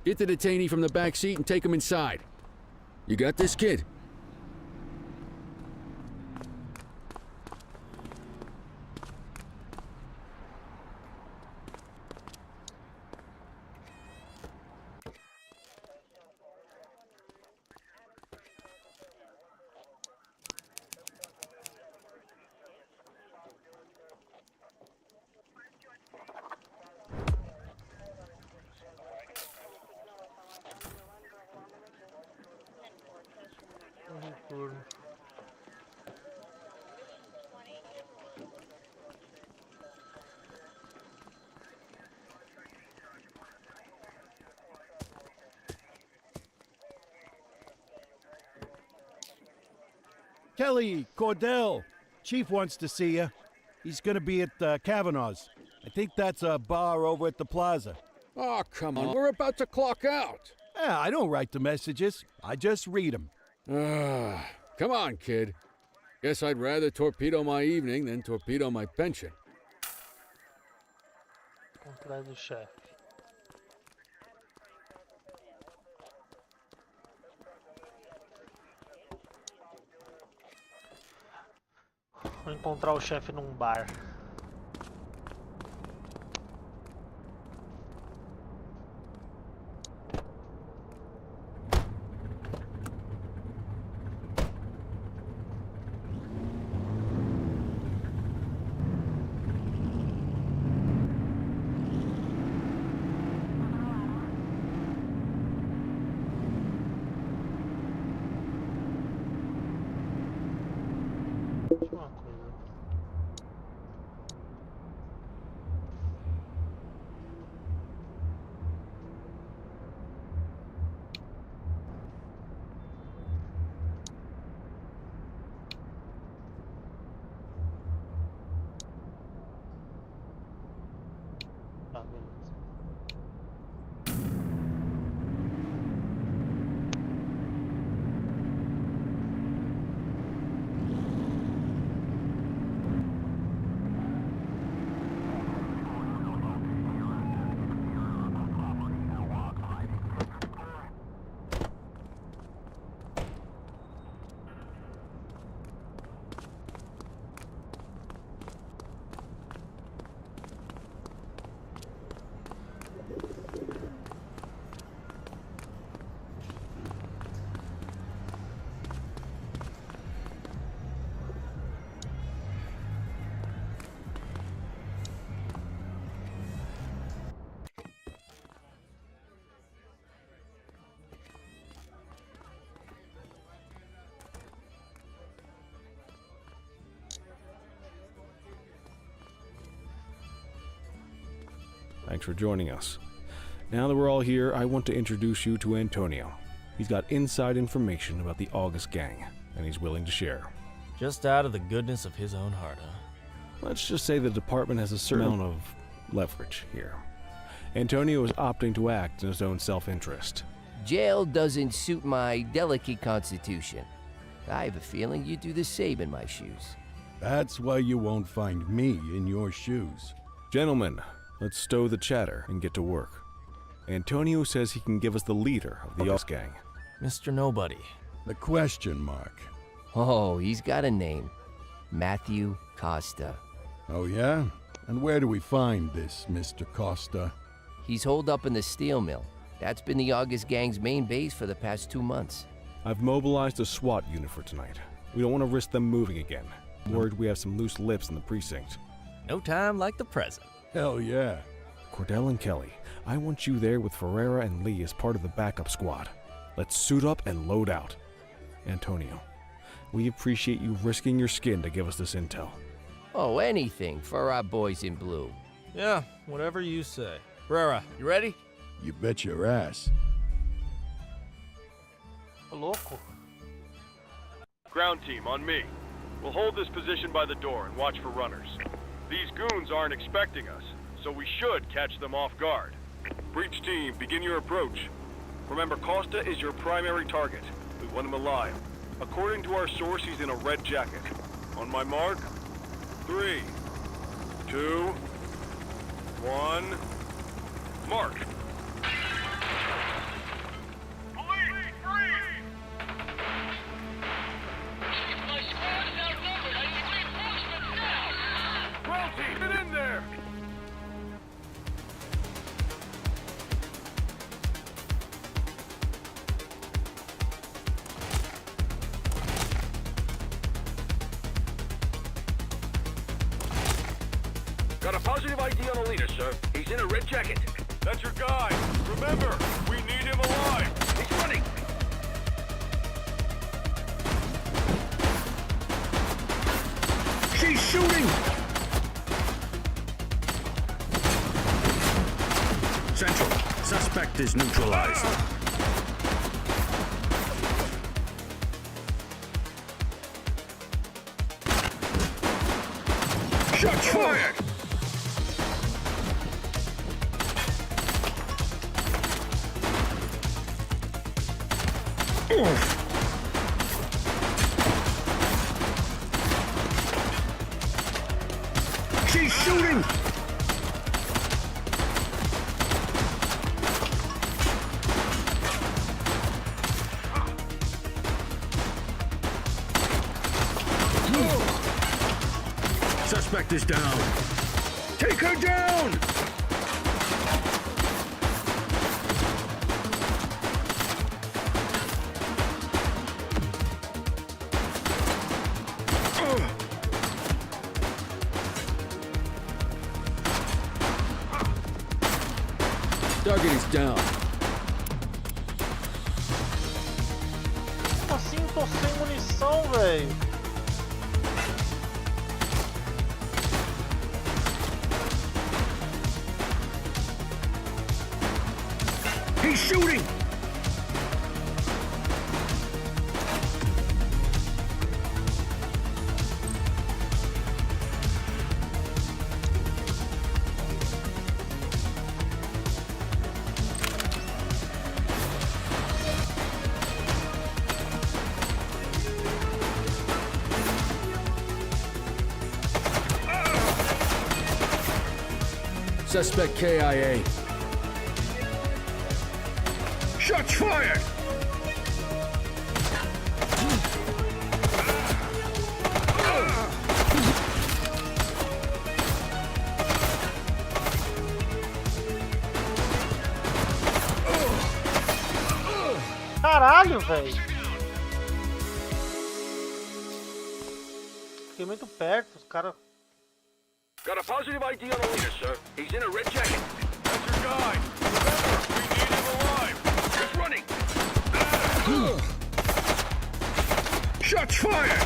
Get the detainee from the back seat and take him inside. You got this, kid? Kelly, Cordell, Chief wants to see you. He's gonna be at Kavanaugh's. I think that's a bar over at the plaza. Oh, come on. We're about to clock out. Yeah, I don't write the messages. I just read them. Come on, kid. Guess I'd rather torpedo my evening than torpedo my pension. Atrás do chefe. Vou encontrar o chefe num bar. Thanks for joining us. Now that we're all here, I want to introduce you to Antonio. He's got inside information about the August gang, and he's willing to share. Just out of the goodness of his own heart, huh? Let's just say the department has a certain amount of leverage here. Antonio is opting to act in his own self-interest. Jail doesn't suit my delicate constitution. I have a feeling you'd do the same in my shoes. That's why you won't find me in your shoes. Gentlemen, let's stow the chatter and get to work. Antonio says he can give us the leader of the August gang. Mr. Nobody. The question mark. Oh, he's got a name. Matthew Costa. Oh, yeah? And where do we find this Mr. Costa? He's holed up in the steel mill. That's been the August gang's main base for the past 2 months. I've mobilized a SWAT unit for tonight. We don't want to risk them moving again. Worried we have some loose lips in the precinct. No time like the present. Hell yeah. Cordell and Kelly, I want you there with Ferreira and Lee as part of the backup squad. Let's suit up and load out. Antonio, we appreciate you risking your skin to give us this intel. Oh, anything for our boys in blue. Yeah, whatever you say. Ferreira, you ready? You bet your ass. Louco. Ground team, on me. We'll hold this position by the door and watch for runners. These goons aren't expecting us, so we should catch them off guard. Breach team, begin your approach. Remember, Costa is your primary target. We want him alive. According to our source, he's in a red jacket. On my mark, 3, 2, 1, mark. Get in there! Got a positive ID on the leader, sir. He's in a red jacket. That's your guy. Remember, we need him alive. He's running. She's shooting! Central, suspect is neutralized. Shots fired! She's shooting! Suspect is down. Take her down! Target is down. Como assim tô sem munição, velho? He's shooting! Suspect KIA. Shots fired! Caralho, velho. Fiquei muito perto, os caras. Got a positive ID on the leader, sir. He's in a red jacket. That's your guy. Remember, we need him alive. He's running. Shots fired!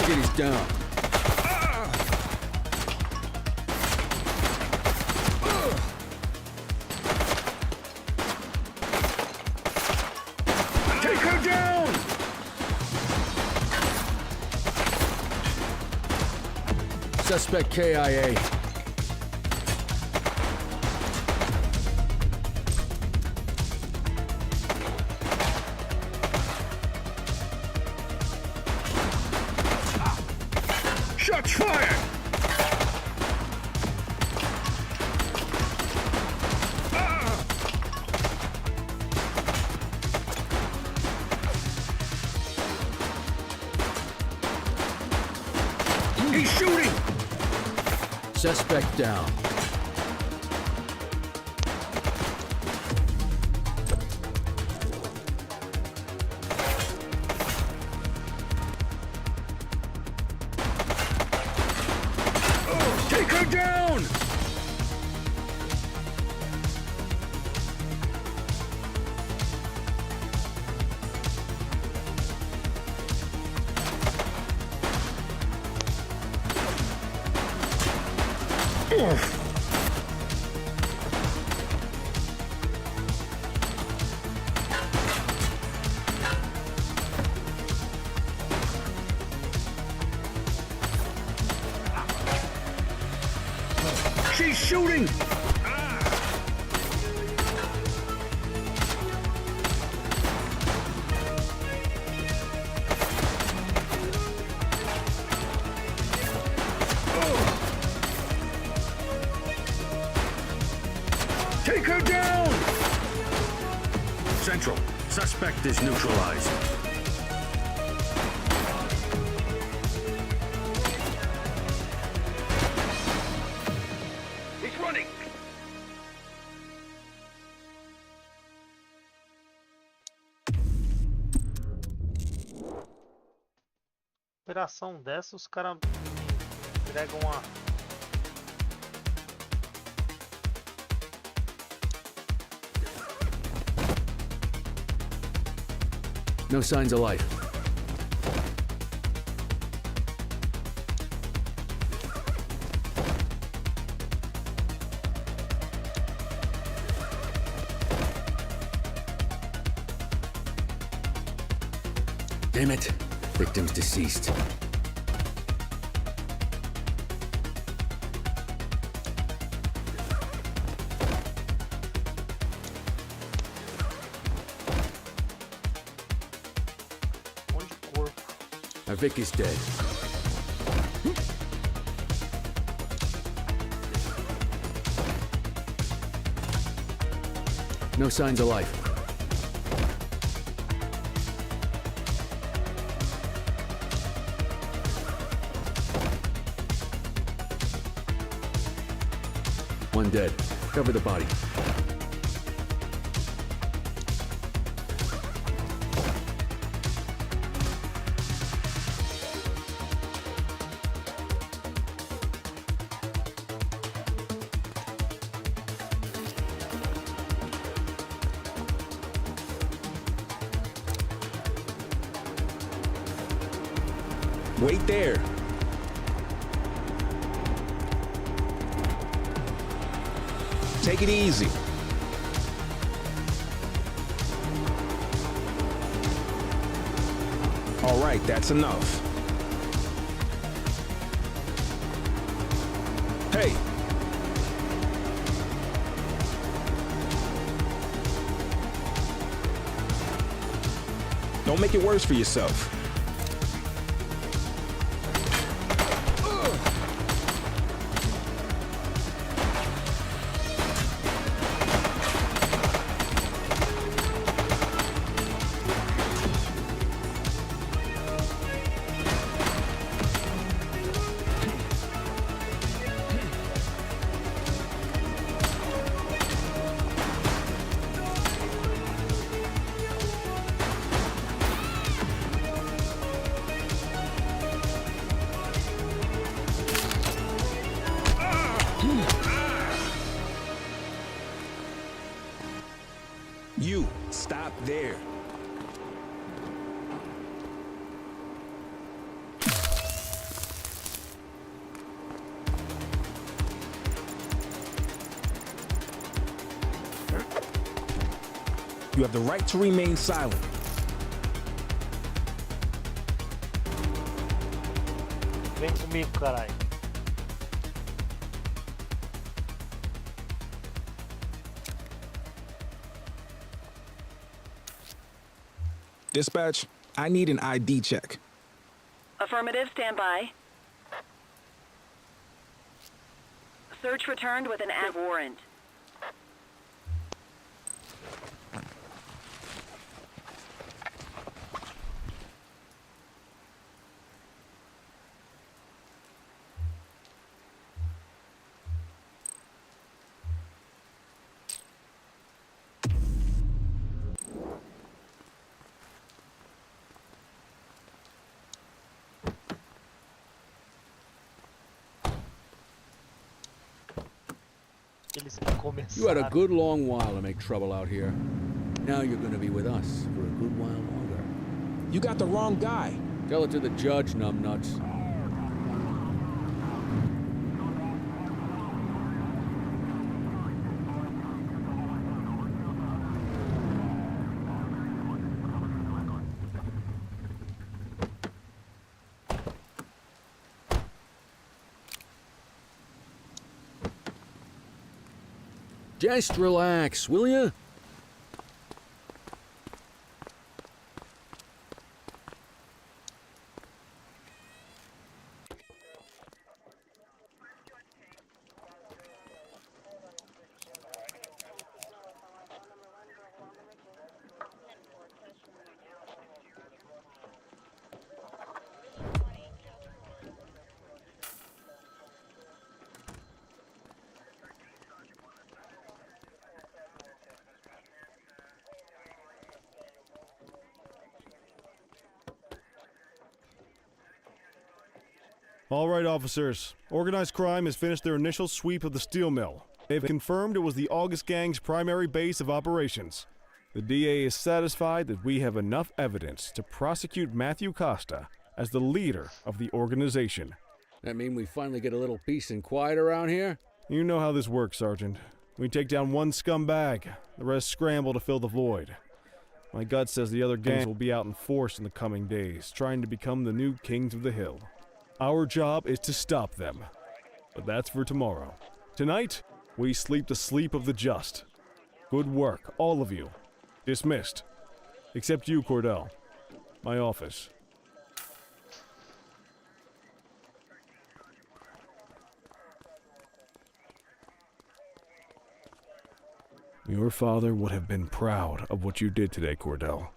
Kid is down. Take her down! Suspect KIA. Shots fired! He's shooting! Suspect down. Take her down! She's shooting! Take her down! Central, suspect is neutralized. He's running! Operação dessa, os caras entregam uma. No signs of life. Damn it. Victim's deceased. Our Vic is dead. No signs of life. One dead. Cover the body. Wait there. Take it easy. All right, that's enough. Hey. Don't make it worse for yourself. You, stop there. You have the right to remain silent. Vem comigo, caralho. Dispatch, I need an ID check. Affirmative, stand by. Search returned with an active warrant. Eles You had a começaram. good long while to make trouble out here. Now you're gonna be with us for a good while longer. You got the wrong guy. Tell it to the judge, numbnuts. Just relax, will ya? All right, officers. Organized crime has finished their initial sweep of the steel mill. They've confirmed it was the August Gang's primary base of operations. The DA is satisfied that we have enough evidence to prosecute Matthew Costa as the leader of the organization. That mean we finally get a little peace and quiet around here? You know how this works, Sergeant. We take down one scumbag, the rest scramble to fill the void. My gut says the other gangs will be out in force in the coming days, trying to become the new kings of the hill. Our job is to stop them. But that's for tomorrow. Tonight, we sleep the sleep of the just. Good work, all of you. Dismissed. Except you, Cordell. My office. Your father would have been proud of what you did today, Cordell.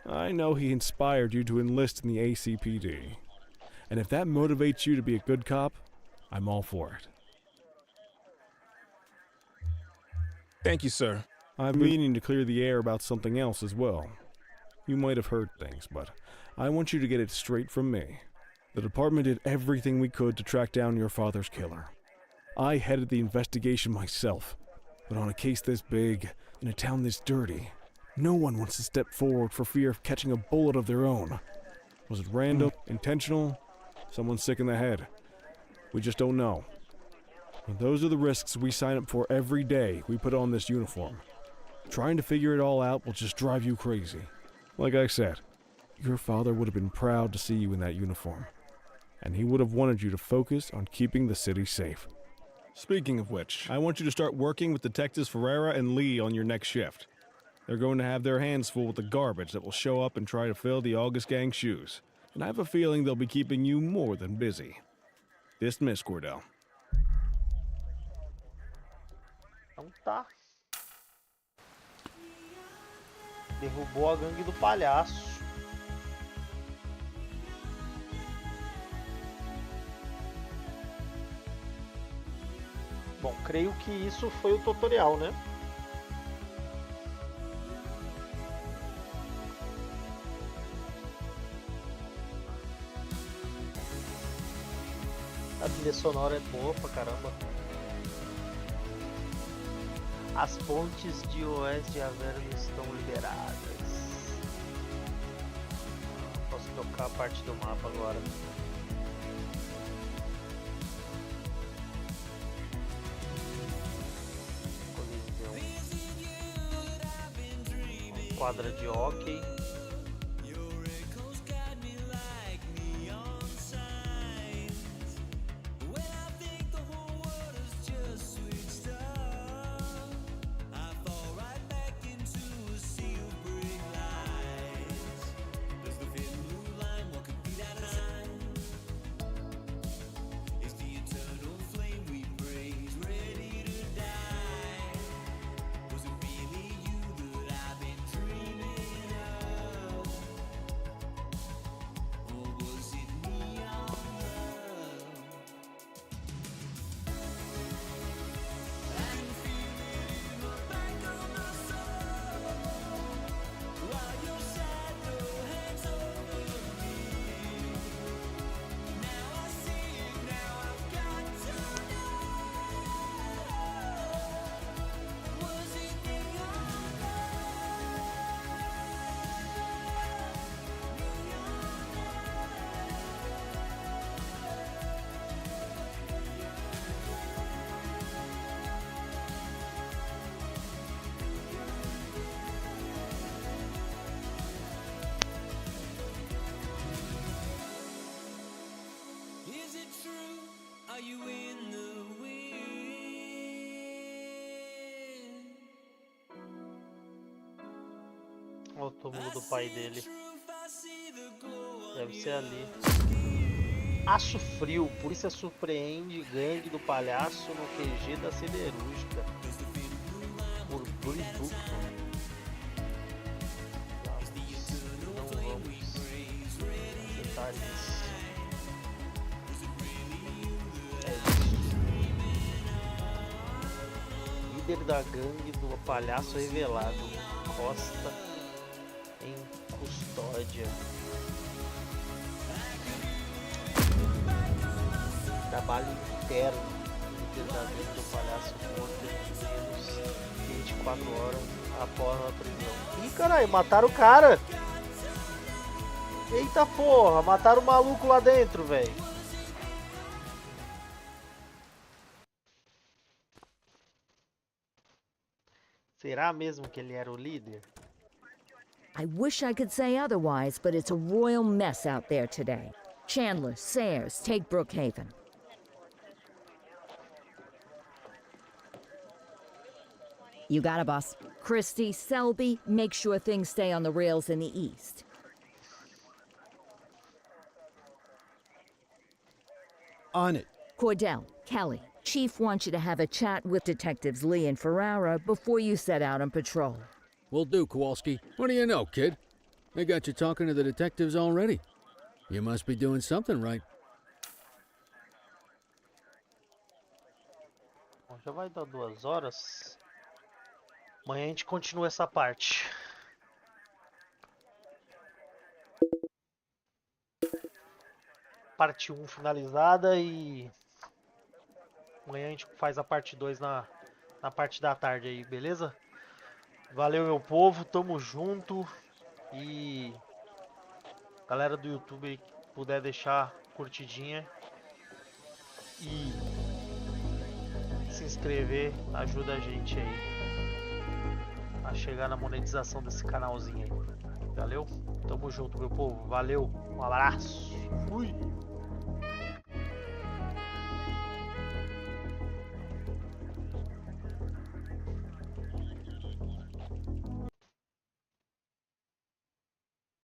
I know he inspired you to enlist in the ACPD. And if that motivates you to be a good cop, I'm all for it. Thank you, sir. I'm meaning to clear the air about something else as well. You might have heard things, but I want you to get it straight from me. The department did everything we could to track down your father's killer. I headed the investigation myself, but on a case this big, in a town this dirty, no one wants to step forward for fear of catching a bullet of their own. Was it random, intentional? Someone sick in the head? We just don't know. And those are the risks we sign up for every day we put on this uniform. Trying to figure it all out will just drive you crazy. Like I said, your father would have been proud to see you in that uniform. And he would have wanted you to focus on keeping the city safe. Speaking of which, I want you to start working with Detectives Ferreira and Lee on your next shift. They're going to have their hands full with the garbage that will show up and try to fill the August Gang's shoes. And I have a feeling they'll be keeping you more than busy. Dismiss, Cordell. Então tá. Derrubou a gangue do palhaço. Bom, creio que isso foi o tutorial, né? A trilha sonora é boa pra caramba. As pontes de oeste de Averno estão liberadas. Posso tocar a parte do mapa agora. Coliseu. quadra de hóquei. Olha o túmulo do pai dele. Deve ser ali. Aço frio. Polícia surpreende gangue do palhaço no QG da siderúrgica. Por Bruce Buckton. Não vamos detalhes. Líder da gangue do palhaço revelado. Costa em custódia. Trabalho interno do palhaço morto em menos 24 horas após a prisão. Ih, caralho, mataram o cara! Eita porra, mataram o maluco lá dentro, velho. Será mesmo que ele era o líder? I wish I could say otherwise, but it's a royal mess out there today. Chandler, Sayers, take Brookhaven. You got it, boss. Christie, Selby, make sure things stay on the rails in the east. On it. Cordell, Kelly, Chief wants you to have a chat with Detectives Lee and Ferrara before you set out on patrol. Will do, Kowalski. What do you know, kid? They got you talking to the detectives already. You must be doing something right. Bom, já vai dar 2 horas. Amanhã a gente continua essa parte. Parte 1 finalizada e amanhã a gente faz a parte 2 na parte da tarde aí, beleza? Valeu, meu povo, tamo junto. E galera do YouTube aí, que puder deixar curtidinha e se inscrever, ajuda a gente aí a chegar na monetização desse canalzinho aí. Valeu? Tamo junto, meu povo. Valeu. Um abraço. Fui.